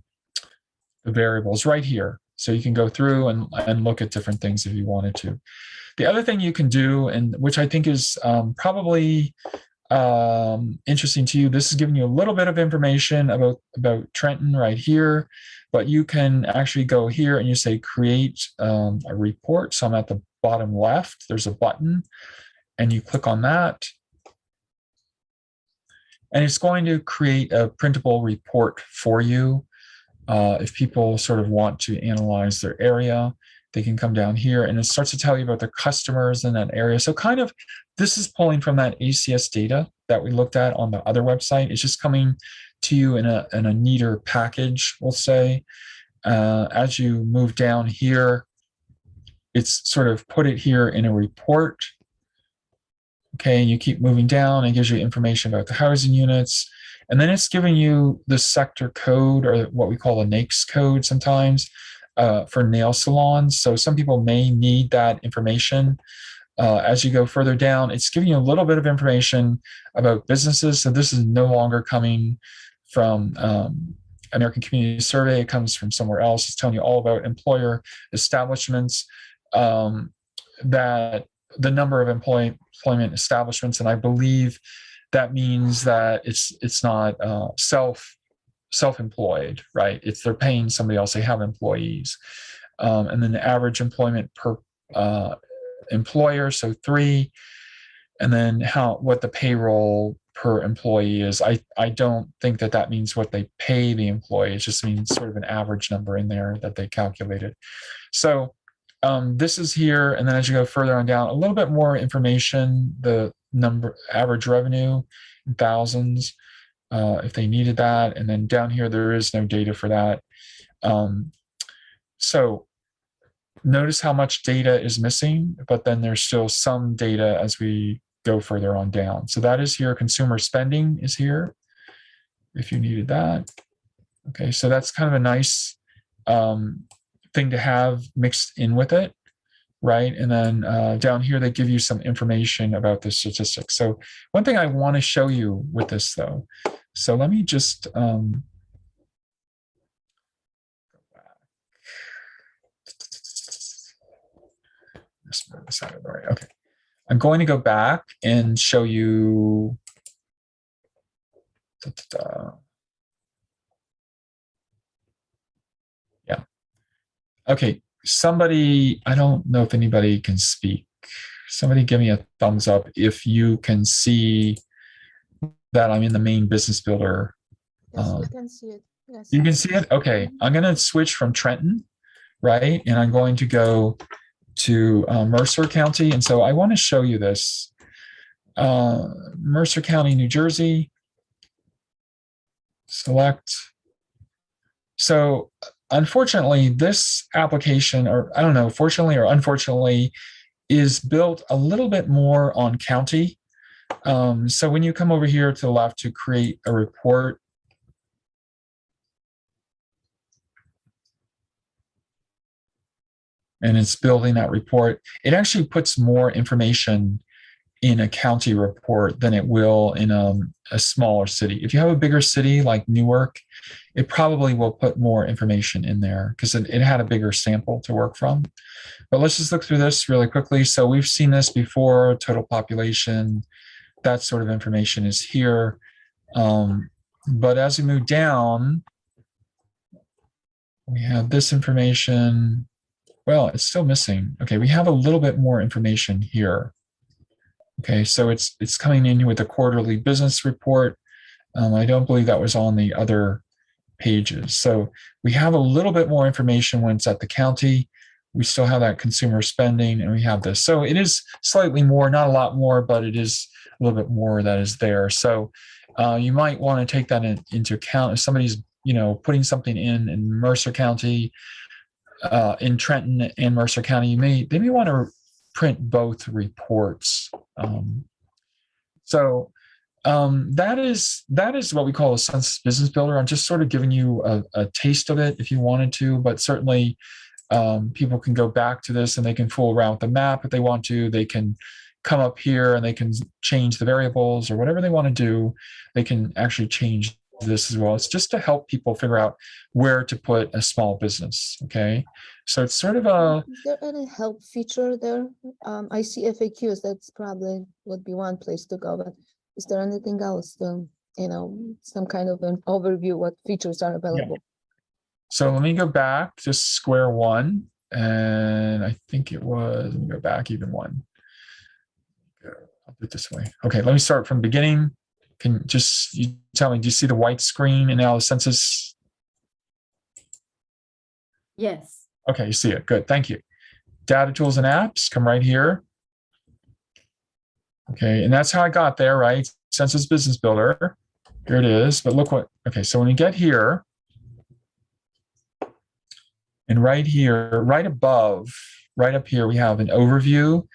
variables right here. So you can go through and look at different things if you wanted to. The other thing you can do, and which I think is probably interesting to you, this is giving you a little bit of information about Trenton right here, but you can actually go here and you say create a report. So I'm at the bottom left, there's a button, and you click on that. And it's going to create a printable report for you. If people sort of want to analyze their area, they can come down here and it starts to tell you about the customers in that area. So kind of, this is pulling from that ACS data that we looked at on the other website. It's just coming to you in a neater package, we'll say. As you move down here, it's sort of put it here in a report. Okay, and you keep moving down, and it gives you information about the housing units. And then it's giving you the sector code, or what we call a NAICS code sometimes, for nail salons. So some people may need that information. As you go further down, it's giving you a little bit of information about businesses. So this is no longer coming from American Community Survey. It comes from somewhere else. It's telling you all about employer establishments, that the number of employment establishments, and I believe that means that it's not self-employed, right? It's they're paying somebody else. They have employees, and then the average employment per employer, so 3, and then what the payroll per employee is. I don't think that means what they pay the employee. It just means sort of an average number in there that they calculated. So this is here, and then as you go further on down, a little bit more information, the average revenue, thousands, if they needed that. And then down here, there is no data for that. So notice how much data is missing, but then there's still some data as we go further on down. So that is here. Consumer spending is here, if you needed that. Okay, so that's kind of a nice thing to have mixed in with it. right? And then down here, they give you some information about the statistics. So one thing I want to show you with this though, so let me just, let's move this out of the way. Okay. I'm going to go back and show you. Yeah. Okay. Somebody, I don't know if anybody can speak. Somebody give me a thumbs up if you can see that I'm in the main business builder. Yes, we can see it. Yes. You can see it? Okay. I'm going to switch from Trenton, right? And I'm going to go to Mercer County. And so I want to show you this. Mercer County, New Jersey. Select. So unfortunately, this application, or I don't know, fortunately or unfortunately, is built a little bit more on county. So when you come over here to the left to create a report, and it's building that report, it actually puts more information in a county report than it will in a smaller city. If you have a bigger city like Newark, it probably will put more information in there because it had a bigger sample to work from. But let's just look through this really quickly. So we've seen this before, total population, that sort of information is here. But as we move down, we have this information. Well, it's still missing. Okay, we have a little bit more information here. Okay, so it's coming in with a quarterly business report. I don't believe that was on the other pages. So we have a little bit more information when it's at the county. We still have that consumer spending, and we have this. So it is slightly more, not a lot more, but it is a little bit more that is there. So you might want to take that into account if somebody's putting something in Mercer County, in Trenton and Mercer County. They may want to print both reports. That is what we call a Census Business Builder. I'm just sort of giving you a taste of it if you wanted to, but certainly people can go back to this and they can fool around with the map if they want to. They can come up here and they can change the variables or whatever they want to do. They can actually change this as well. It's just to help people figure out where to put a small business. Okay, so it's sort of a. Is there any help feature there? I see FAQs. That's probably would be one place to go. But is there anything else? Some kind of an overview what features are available. Yeah. So let me go back to square one, and I think it was. Let me go back even one. I'll do it this way. Okay, let me start from beginning. Can you tell me, do you see the white screen and now the census? Yes. Okay, you see it. Good. Thank you. Data tools and apps, come right here. Okay, and that's how I got there, right? Census Business Builder. Here it is. But look what, okay, so when you get here, and right here, right above, right up here, we have an overview,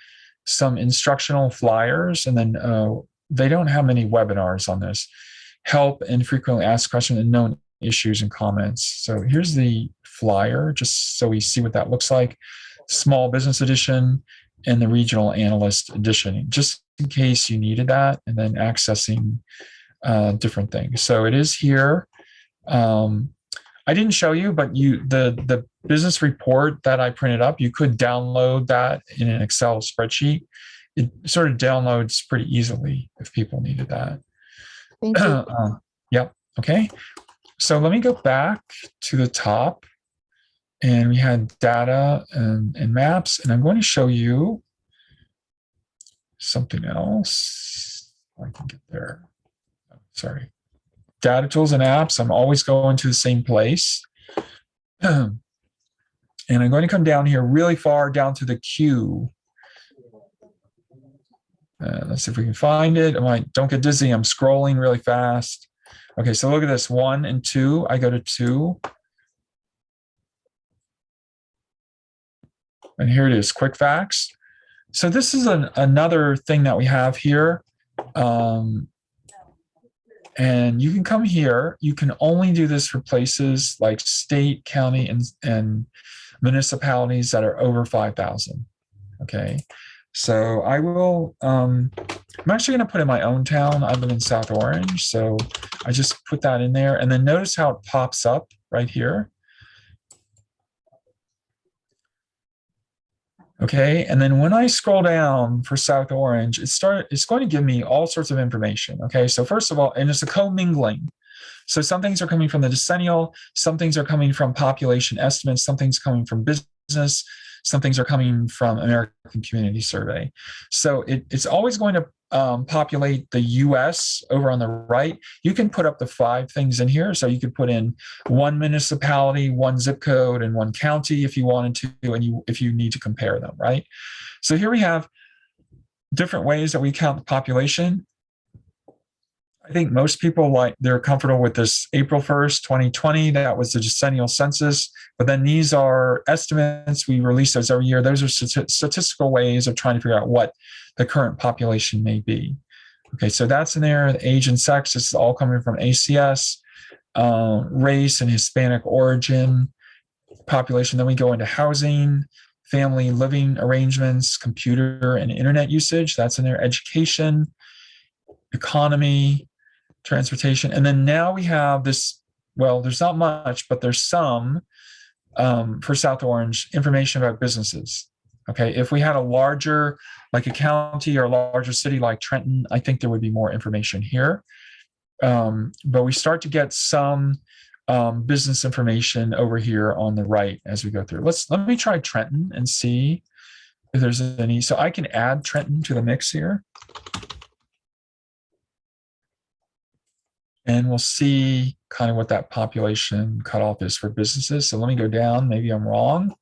some instructional flyers, and then they don't have many webinars on this. Help and frequently asked questions and known issues and comments. So here's the flyer, just so we see what that looks like. Small Business Edition and the Regional Analyst Edition, just in case you needed that, and then accessing different things. So it is here. I didn't show you, but the business report that I printed up, you could download that in an Excel spreadsheet. It sort of downloads pretty easily if people needed that. Thank you. Yep. Okay. So let me go back to the top, and we had data and maps, and I'm going to show you something else. I can get there. Sorry. Data tools and apps. I'm always going to the same place. And I'm going to come down here really far down to the queue. Let's see if we can find it. Don't get dizzy. I'm scrolling really fast. Okay, so look at this, 1 and 2. I go to 2. And here it is, quick facts. So this is another thing that we have here. And you can come here. You can only do this for places like state, county, and municipalities that are over 5,000. Okay, so I will, I'm actually going to put in my own town. I live in South Orange, so I just put that in there. And then notice how it pops up right here. Okay, and then when I scroll down for South Orange, it's going to give me all sorts of information. Okay, so first of all, and it's a commingling. So some things are coming from the decennial, some things are coming from population estimates, some things coming from business, some things are coming from American Community Survey. So it's always going to populate the US over on the right. You can put up to 5 things in here. So you could put in 1 municipality, 1 zip code, and 1 county if you wanted to, and if you need to compare them, right? So here we have different ways that we count the population. I think most people they're comfortable with this April 1st, 2020. That was the decennial census. But then these are estimates. We release those every year. Those are statistical ways of trying to figure out what the current population may be. Okay, so that's in there. The age and sex, this is all coming from ACS. Race and Hispanic origin, population. Then we go into housing, family living arrangements, computer and internet usage. That's in there. Education, economy, transportation. And then now we have this, well, there's not much, but there's some for South Orange information about businesses. Okay, if we had a larger, like a county or a larger city like Trenton, I think there would be more information here. But we start to get some business information over here on the right as we go through. Let me try Trenton and see if there's any. So I can add Trenton to the mix here. And we'll see kind of what that population cutoff is for businesses. So let me go down. Maybe I'm wrong.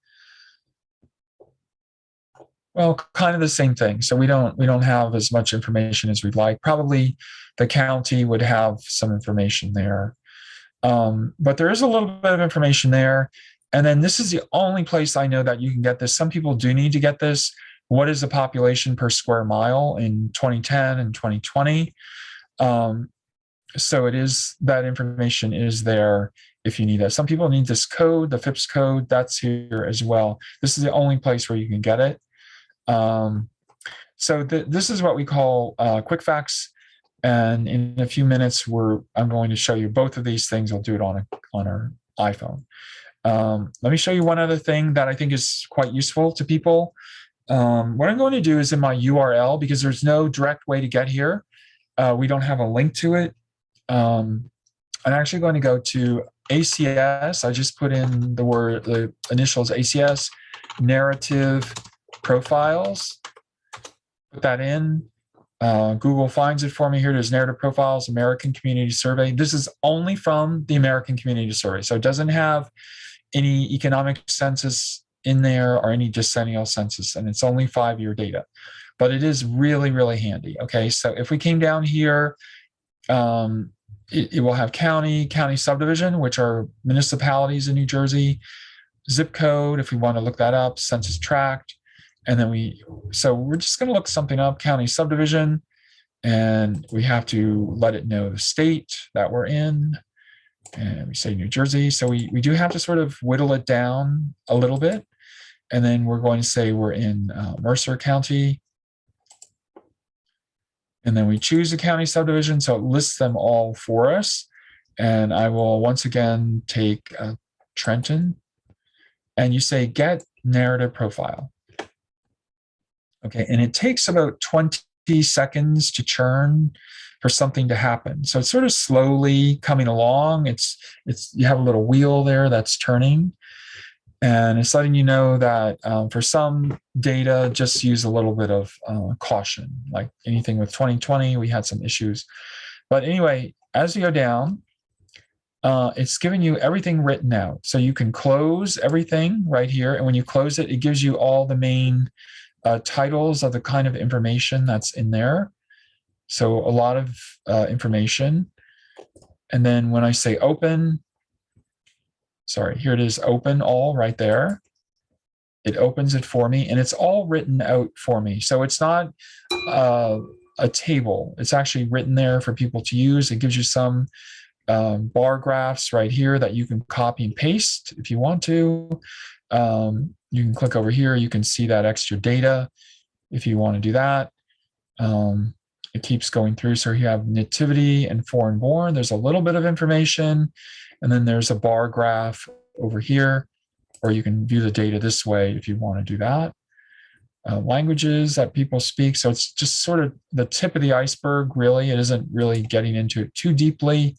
Well, kind of the same thing. So we don't have as much information as we'd like. Probably the county would have some information there. But there is a little bit of information there. And then this is the only place I know that you can get this. Some people do need to get this. What is the population per square mile in 2010 and 2020? So that information is there if you need that. Some people need this code, the FIPS code, that's here as well. This is the only place where you can get it. So this is what we call quick facts. And in a few minutes, I'm going to show you both of these things. I'll do it on our iPhone. Let me show you one other thing that I think is quite useful to people. What I'm going to do is in my URL, because there's no direct way to get here. We don't have a link to it. I'm actually going to go to ACS. I just put in the initials ACS, narrative profiles. Put that in. Google finds it for me. Here it is, narrative profiles, American Community Survey. This is only from the American Community Survey. So it doesn't have any economic census in there or any decennial census, and it's only 5-year data. But it is really, really handy. Okay, so if we came down here, it will have county subdivision, which are municipalities in New Jersey, zip code, if we want to look that up, census tract. And then we're just going to look something up, county subdivision, and we have to let it know the state that we're in. And we say New Jersey. So we do have to sort of whittle it down a little bit. And then we're going to say we're in Mercer County. And then we choose a county subdivision, so it lists them all for us. And I will once again take Trenton, and you say get narrative profile. Okay, and it takes about 20 seconds to churn for something to happen. So it's sort of slowly coming along. You have a little wheel there that's turning. And it's letting you know that for some data, just use a little bit of caution. Like anything with 2020, we had some issues. But anyway, as you go down, it's giving you everything written out. So you can close everything right here. And when you close it, it gives you all the main titles of the kind of information that's in there. So a lot of information. And then when I say open, sorry, here it is, open all right there. It opens it for me, and it's all written out for me. So it's not a table. It's actually written there for people to use. It gives you some bar graphs right here that you can copy and paste if you want to. You can click over here. You can see that extra data if you want to do that. It keeps going through. So you have nativity and foreign born. There's a little bit of information. And then there's a bar graph over here, or you can view the data this way if you want to do that. Languages that people speak. So it's just sort of the tip of the iceberg, really. It isn't really getting into it too deeply.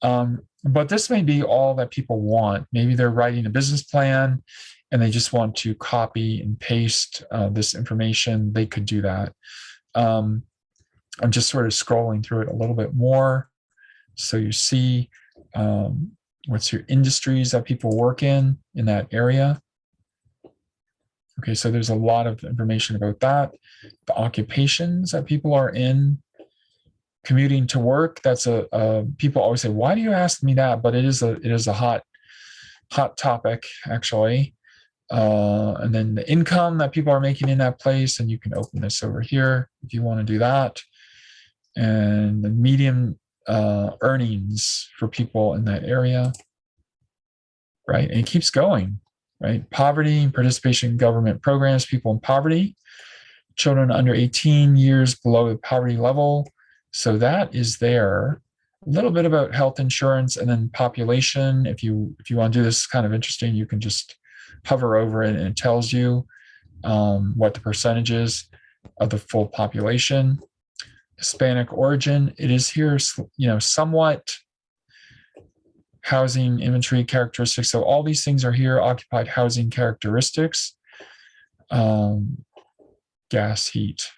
But this may be all that people want. Maybe they're writing a business plan and they just want to copy and paste this information. They could do that. I'm just sort of scrolling through it a little bit more. So you see what's your industries that people work in that area. Okay, so there's a lot of information about that. The occupations that people are in, commuting to work. That's people always say, "Why do you ask me that?" But it is a hot topic actually. And then the income that people are making in that place, and you can open this over here if you want to do that. And the median earnings for people in that area, right? And it keeps going. Right? Poverty and participation in government programs, people in poverty, children under 18 years below the poverty level. So that is there. A little bit about health insurance, and then population. If you want to do this kind of interesting, you can just hover over it and it tells you what the percentage is of the full population. Hispanic origin, it is here, somewhat. Housing inventory characteristics. So all these things are here. Occupied housing characteristics. Gas, heat.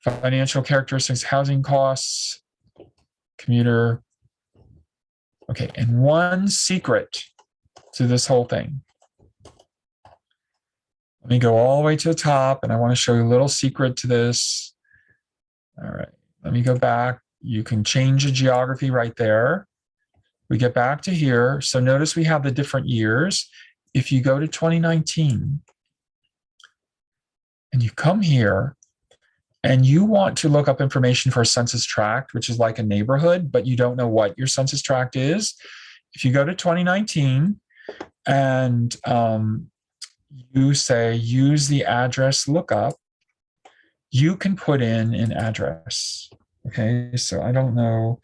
Financial characteristics, housing costs, commuter. Okay, and one secret to this whole thing. Let me go all the way to the top, and I want to show you a little secret to this. All right, let me go back. You can change the geography right there. We get back to here. So notice we have the different years. If you go to 2019 and you come here and you want to look up information for a census tract, which is like a neighborhood, but you don't know what your census tract is. If you go to 2019 and you say, use the address lookup, you can put in an address. Okay, so I don't know.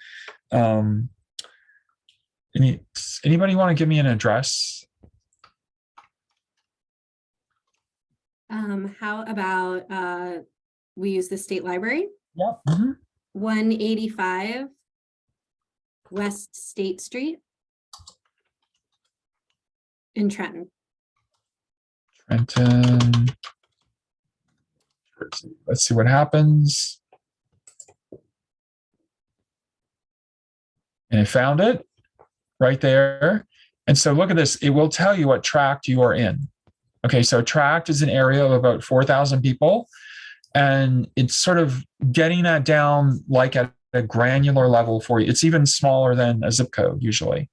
Anybody want to give me an address? How about we use the state library? Yep. Mm-hmm. 185 West State Street in Trenton. Trenton. Let's see what happens. And it found it right there. And so look at this. It will tell you what tract you are in. Okay, so tract is an area of about 4,000 people. And it's sort of getting that down like at a granular level for you. It's even smaller than a zip code usually.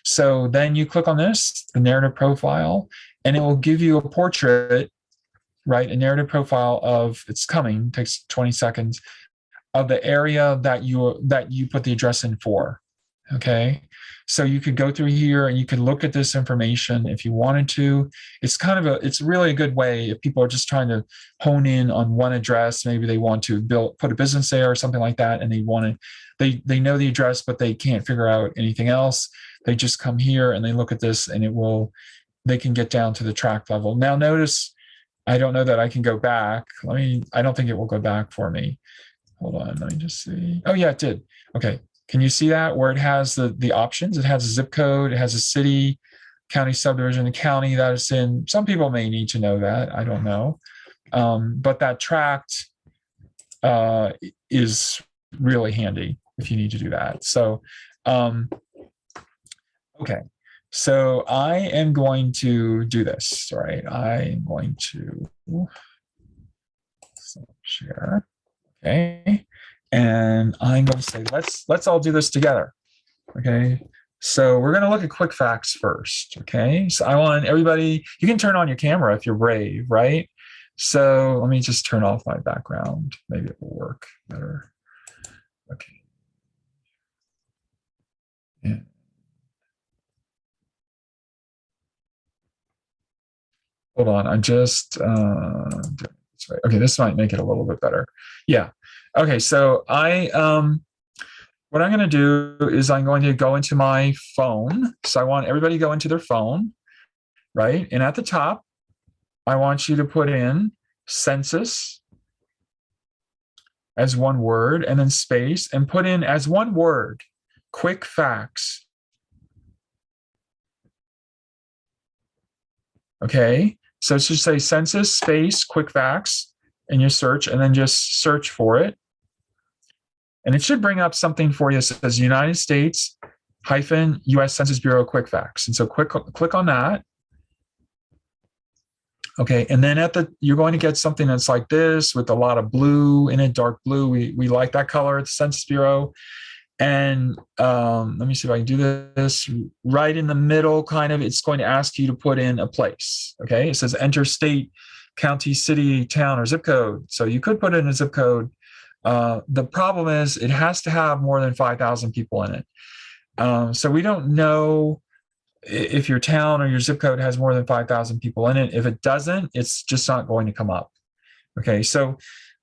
So then you click on this, the narrative profile, and it will give you a portrait, right? A narrative profile of, it's coming, takes 20 seconds, of the area that you put the address in for. Okay, so you could go through here and you could look at this information if you wanted to. It's really a good way if people are just trying to hone in on one address. Maybe they want to put a business there or something like that, and they know the address, but they can't figure out anything else. They just come here and they look at this, and they can get down to the tract level. Now notice, I don't know that I can go back. I don't think it will go back for me. Hold on, let me just see. Oh yeah, it did. Okay. Can you see that where it has the options? It has a zip code, it has a city, county, subdivision, the county that it's in. Some people may need to know that. I don't know. But that tract is really handy if you need to do that. So, okay. So I am going to do this, right? I am going to share. Okay. And I'm going to say, let's all do this together. Okay. So we're going to look at quick facts first. Okay. So I want everybody, you can turn on your camera if you're brave, right? So let me just turn off my background. Maybe it will work better. Okay. Yeah. hold on. I just, okay, this might make it a little bit better. Yeah. Okay, so what I'm going to do is I'm going to go into my phone. So I want everybody to go into their phone, right? And at the top, I want you to put in census as one word and then space and put in as one word, quick facts. Okay, so it should say census space quick facts in your search and then just search for it. And it should bring up something for you that says United States - US Census Bureau quick facts. And so click on that. Okay, and then you're going to get something that's like this with a lot of blue in it, dark blue. We like that color at the Census Bureau. And let me see if I can do this. Right in the middle, kind of, it's going to ask you to put in a place. Okay, it says enter state, county, city, town, or zip code. So you could put in a zip code. The problem is it has to have more than 5,000 people in it. So we don't know if your town or your zip code has more than 5,000 people in it. If it doesn't, it's just not going to come up. Okay, so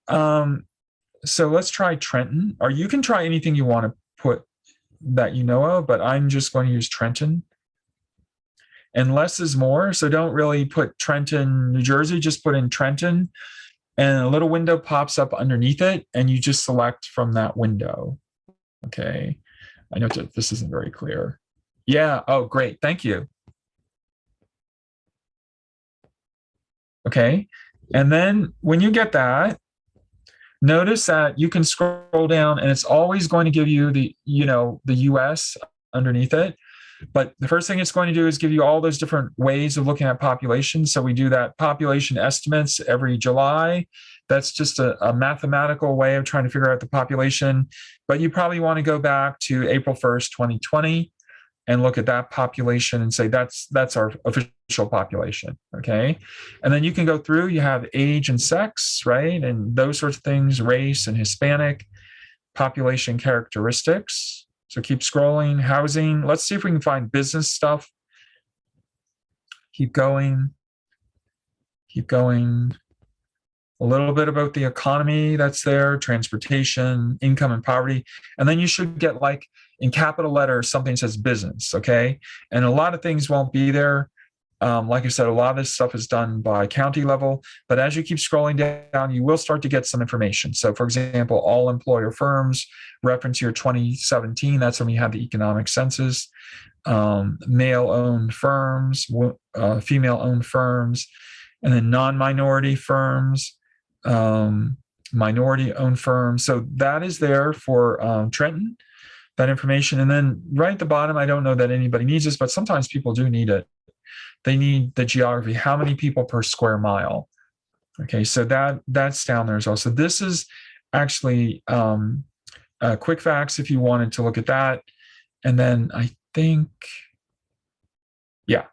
let's try Trenton, or you can try anything you want to put that you know of, but I'm just going to use Trenton. And less is more, so don't really put Trenton, New Jersey, just put in Trenton, and a little window pops up underneath it, and you just select from that window. Okay, I know this isn't very clear. Yeah, oh, great, thank you. Okay, and then when you get that, notice that you can scroll down and it's always going to give you the US underneath it. But the first thing it's going to do is give you all those different ways of looking at population. So we do that population estimates every July. That's just a mathematical way of trying to figure out the population. But you probably want to go back to April 1st, 2020 and look at that population and say that's our official population, okay? And then you can go through, you have age and sex, right? And those sorts of things, race and Hispanic, population characteristics. So keep scrolling, housing. Let's see if we can find business stuff. Keep going. Keep going. A little bit about the economy that's there, transportation, income and poverty. And then you should get, like, in capital letters, something says business, okay? And a lot of things won't be there. Like I said, a lot of this stuff is done by county level, but as you keep scrolling down, you will start to get some information. So for example, all employer firms, reference year 2017, that's when we had the Economic Census, male-owned firms, female-owned firms, and then non-minority firms, minority-owned firms. So that is there for Trenton, that information. And then right at the bottom, I don't know that anybody needs this, but sometimes people do need it. They need the geography, how many people per square mile. Okay, so that's down there as well. So this is actually quick facts if you wanted to look at that. And then I think, yeah,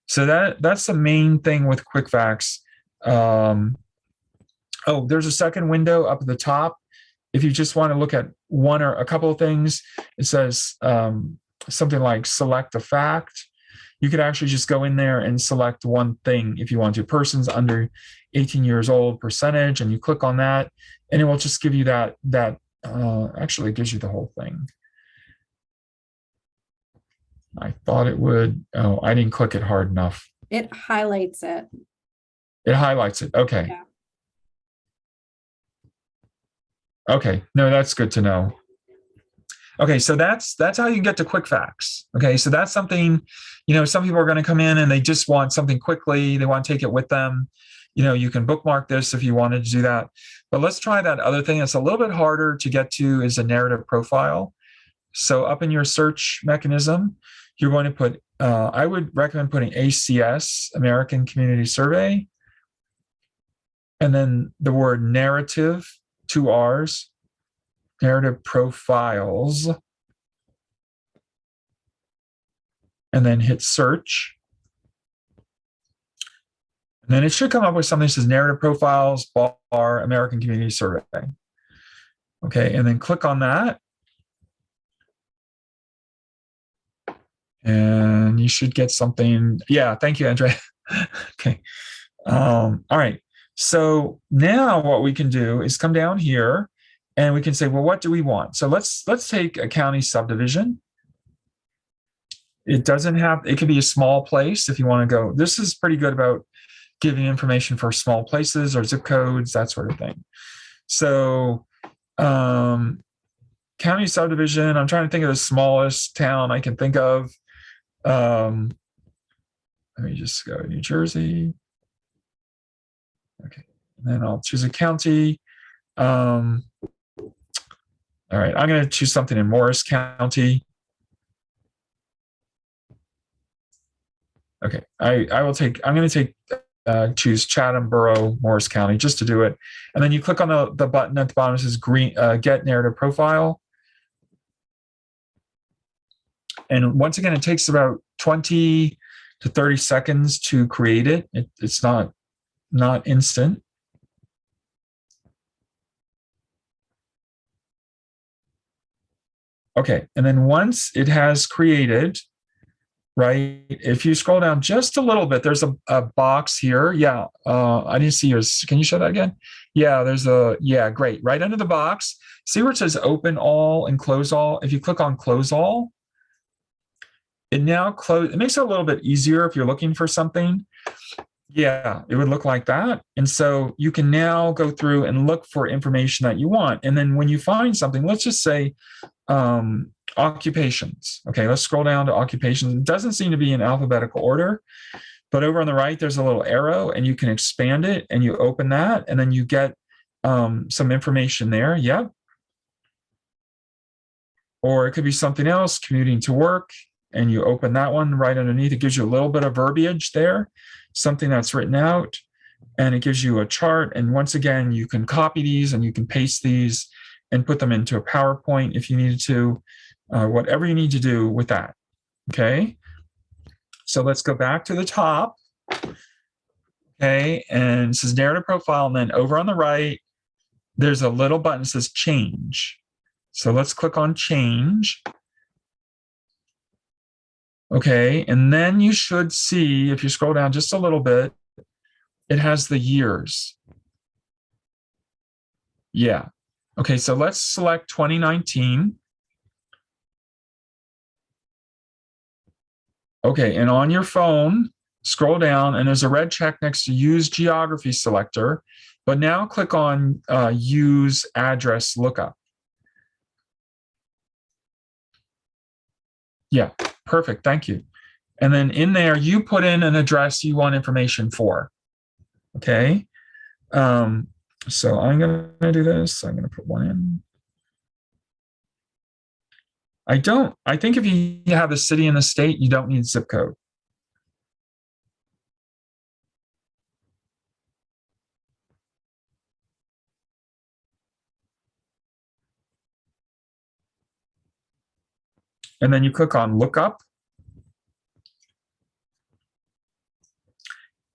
so that's the main thing with quick facts. Oh, there's a second window up at the top. If you just want to look at one or a couple of things, it says something like select a fact. You could actually just go in there and select one thing if you want to. Persons under 18 years old, percentage, and you click on that, and it will just give you that actually gives you the whole thing. I thought it would. Oh, I didn't click it hard enough. It highlights it. It highlights it. Okay. Yeah. Okay. No, that's good to know. Okay, so that's how you get to quick facts. Okay, so that's something, some people are going to come in and they just want something quickly. They want to take it with them. You can bookmark this if you wanted to do that. But let's try that other thing. It's a little bit harder to get to is a narrative profile. So up in your search mechanism, you're going to put, I would recommend putting ACS, American Community Survey, and then the word narrative, 2 R's, narrative profiles, and then hit search. And then it should come up with something that says narrative profiles, bar, American Community Survey. Okay, and then click on that. And you should get something. Yeah, thank you, Andre. Okay, All right. So now what we can do is come down here and we can say, well, what do we want? So let's take a county subdivision. It doesn't have, it could be a small place if you want to go. This is pretty good about giving information for small places or zip codes, that sort of thing. So county subdivision, I'm trying to think of the smallest town I can think of. Let me just go to New Jersey. Okay, and then I'll choose a county. All right, I'm going to choose something in Morris County. Okay, I'm going to choose Chatham Borough, Morris County, just to do it. And then you click on the button at the bottom that says green, Get Narrative Profile. And once again, it takes about 20 to 30 seconds to create it. It's not instant. Okay, and then once it has created, right, if you scroll down just a little bit, there's a box here. Yeah, I didn't see yours. Can you show that again? Yeah, there's yeah, great. Right under the box, see where it says open all and close all? If you click on close all, it makes it a little bit easier if you're looking for something. Yeah, it would look like that. And so you can now go through and look for information that you want. And then when you find something, let's just say occupations. Okay, let's scroll down to occupations. It doesn't seem to be in alphabetical order, but over on the right, there's a little arrow and you can expand it and you open that and then you get some information there. Yep. Or it could be something else, commuting to work, and you open that one right underneath. It gives you a little bit of verbiage there, something that's written out, and it gives you a chart. And once again, you can copy these and you can paste these and put them into a PowerPoint if you needed to, whatever you need to do with that. Okay, so let's go back to the top. Okay, and it says narrative profile, and then over on the right, there's a little button that says change. So let's click on change. Okay, and then you should see, if you scroll down just a little bit, it has the years. Yeah. Okay, so let's select 2019. Okay, and on your phone, scroll down, and there's a red check next to Use Geography Selector, but now click on Use Address Lookup. Yeah, perfect, thank you. And then in there, you put in an address you want information for, okay? So I'm gonna do this, I'm gonna put one in. I think if you have the city and the state, you don't need zip code. And then you click on Lookup.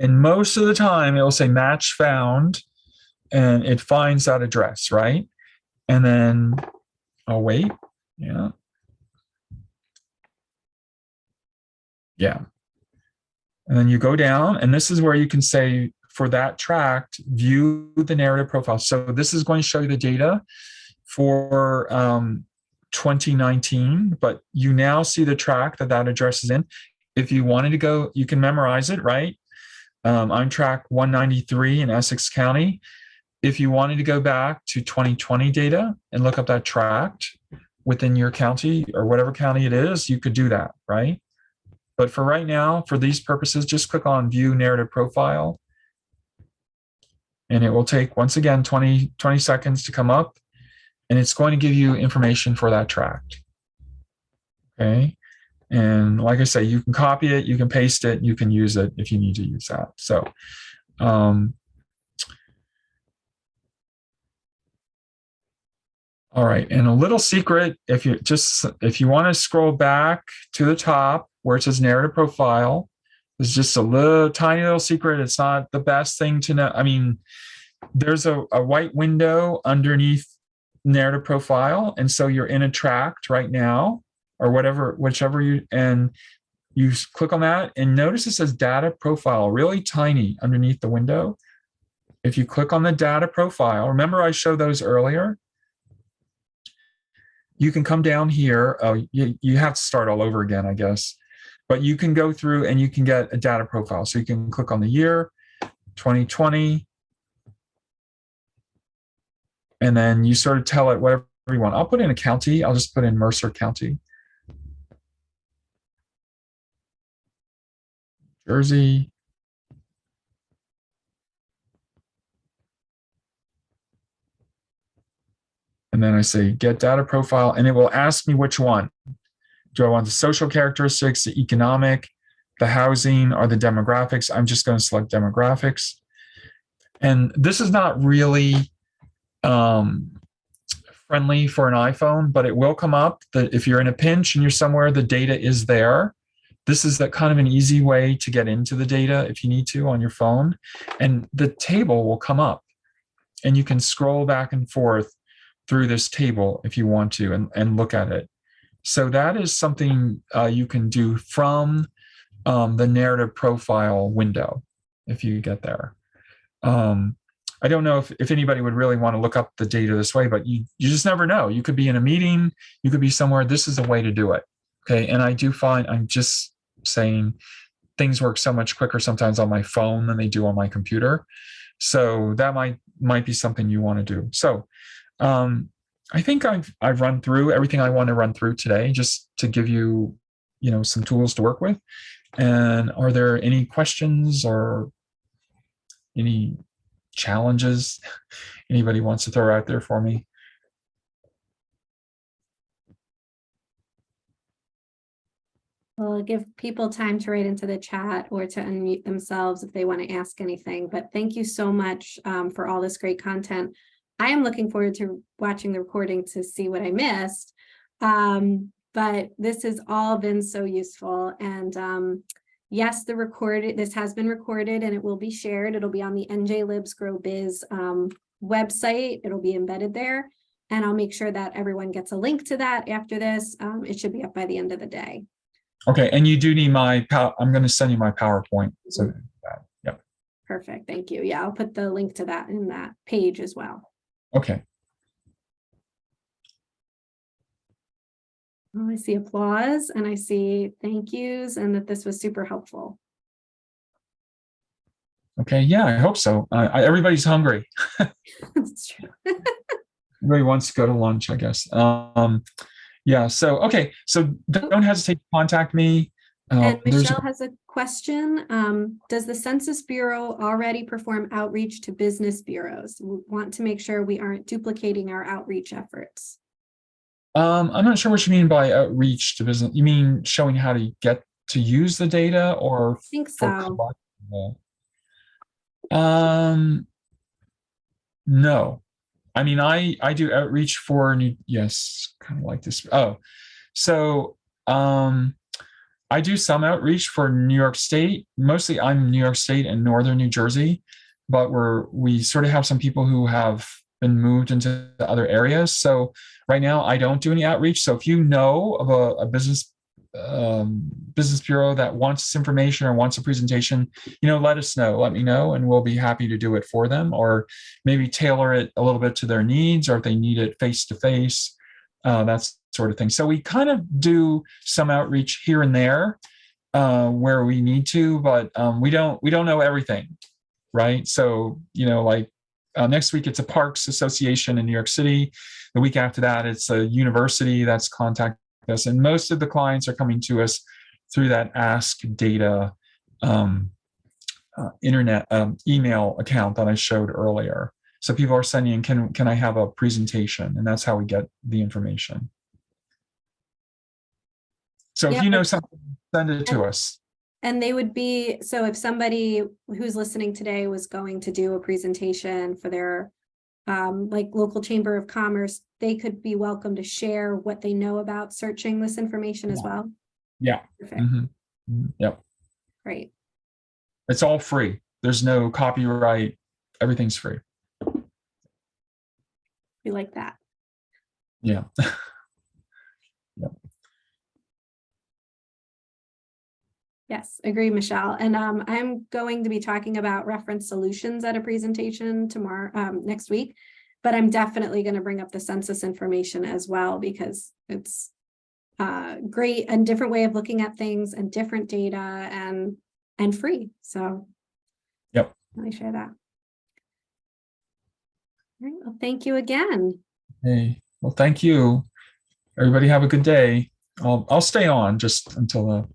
And most of the time, it will say match found, and it finds that address, right? And then, oh, wait, yeah. Yeah. And then you go down, and this is where you can say, for that tract, view the narrative profile. So this is going to show you the data for 2019, but you now see the tract that address is in. If you wanted to go, you can memorize it, right? I'm tract 193 in Essex County. If you wanted to go back to 2020 data and look up that tract within your county or whatever county it is, you could do that, right? But for right now, for these purposes, just click on View Narrative Profile. And it will take, once again, 20 seconds to come up. And it's going to give you information for that tract. Okay. And like I say, you can copy it, you can paste it, you can use it if you need to use that. So, all right. And a little secret, if you want to scroll back to the top where it says narrative profile, there's just a tiny little secret. It's not the best thing to know. I mean, there's a white window underneath narrative profile. And so you're in a tract right now, or whichever and you click on that and notice it says data profile, really tiny underneath the window. If you click on the data profile, remember I showed those earlier? You can come down here. Oh, you have to start all over again, I guess. But you can go through and you can get a data profile. So you can click on the year, 2020, and then you sort of tell it whatever you want. I'll put in a county. I'll just put in Mercer County. Jersey. And then I say get data profile, and it will ask me which one. Do I want the social characteristics, the economic, the housing, or the demographics? I'm just going to select demographics. And this is not really friendly for an iPhone, but it will come up that if you're in a pinch and you're somewhere, the data is there. This is that kind of an easy way to get into the data if you need to on your phone. And the table will come up and you can scroll back and forth through this table if you want to and look at it. So that is something you can do from the narrative profile window if you get there. I don't know if anybody would really want to look up the data this way, but you just never know. You could be in a meeting, you could be somewhere. This is a way to do it. Okay. And I do find, I'm just saying, things work so much quicker sometimes on my phone than they do on my computer. So that might be something you want to do. So I think I've run through everything I want to run through today, just to give you, some tools to work with. And are there any questions or any challenges anybody wants to throw out there for me? We'll give people time to write into the chat or to unmute themselves if they want to ask anything. But thank you so much for all this great content. I am looking forward to watching the recording to see what I missed. But this has all been so useful. And yes, this has been recorded and it will be shared. It'll be on the NJLibsGrowBiz website. It'll be embedded there. And I'll make sure that everyone gets a link to that after this. It should be up by the end of the day. Okay, and you do need I'm going to send you my PowerPoint. So yep. Perfect, thank you. Yeah, I'll put the link to that in that page as well. Okay. Oh, I see applause and I see thank yous and that this was super helpful. Okay, yeah, I hope so. Everybody's hungry. That's true. Everybody wants to go to lunch, I guess. Yeah, so, okay, so don't hesitate to contact me. And Michelle has a question. Does the Census Bureau already perform outreach to business bureaus? We want to make sure we aren't duplicating our outreach efforts. I'm not sure what you mean by outreach to business. You mean showing how to get to use the data, or I think so. No. I mean, I do outreach for yes, kind of like this. Oh, so I do some outreach for New York State. Mostly I'm New York State and Northern New Jersey, but we sort of have some people who have been moved into other areas. So right now I don't do any outreach. So if you know of a business bureau that wants this information or wants a presentation, let us know, let me know, and we'll be happy to do it for them, or maybe tailor it a little bit to their needs, or if they need it face to face, that sort of thing. So we kind of do some outreach here and there where we need to, but we don't know everything, right? So like next week it's a Parks Association in New York City. The week after that it's a university that's contacted us, and most of the clients are coming to us through that Ask Data internet email account that I showed earlier. So people are sending, can I have a presentation? And that's how we get the information. So if you know something, send it to us. And they would be, so if somebody who's listening today was going to do a presentation for their like local chamber of commerce, they could be welcome to share what they know about searching this information as well. Yeah. Perfect. Mm-hmm. Yep. Great. It's all free. There's no copyright. Everything's free. We like that. Yeah. Yeah. Yes, agree, Michelle. And I'm going to be talking about reference solutions at a presentation tomorrow, next week. But I'm definitely going to bring up the census information as well, because it's great and different way of looking at things and different data and free. So Yep. let me share that. All right, well, thank you again. Hey, well, thank you. Everybody have a good day. I'll stay on just until the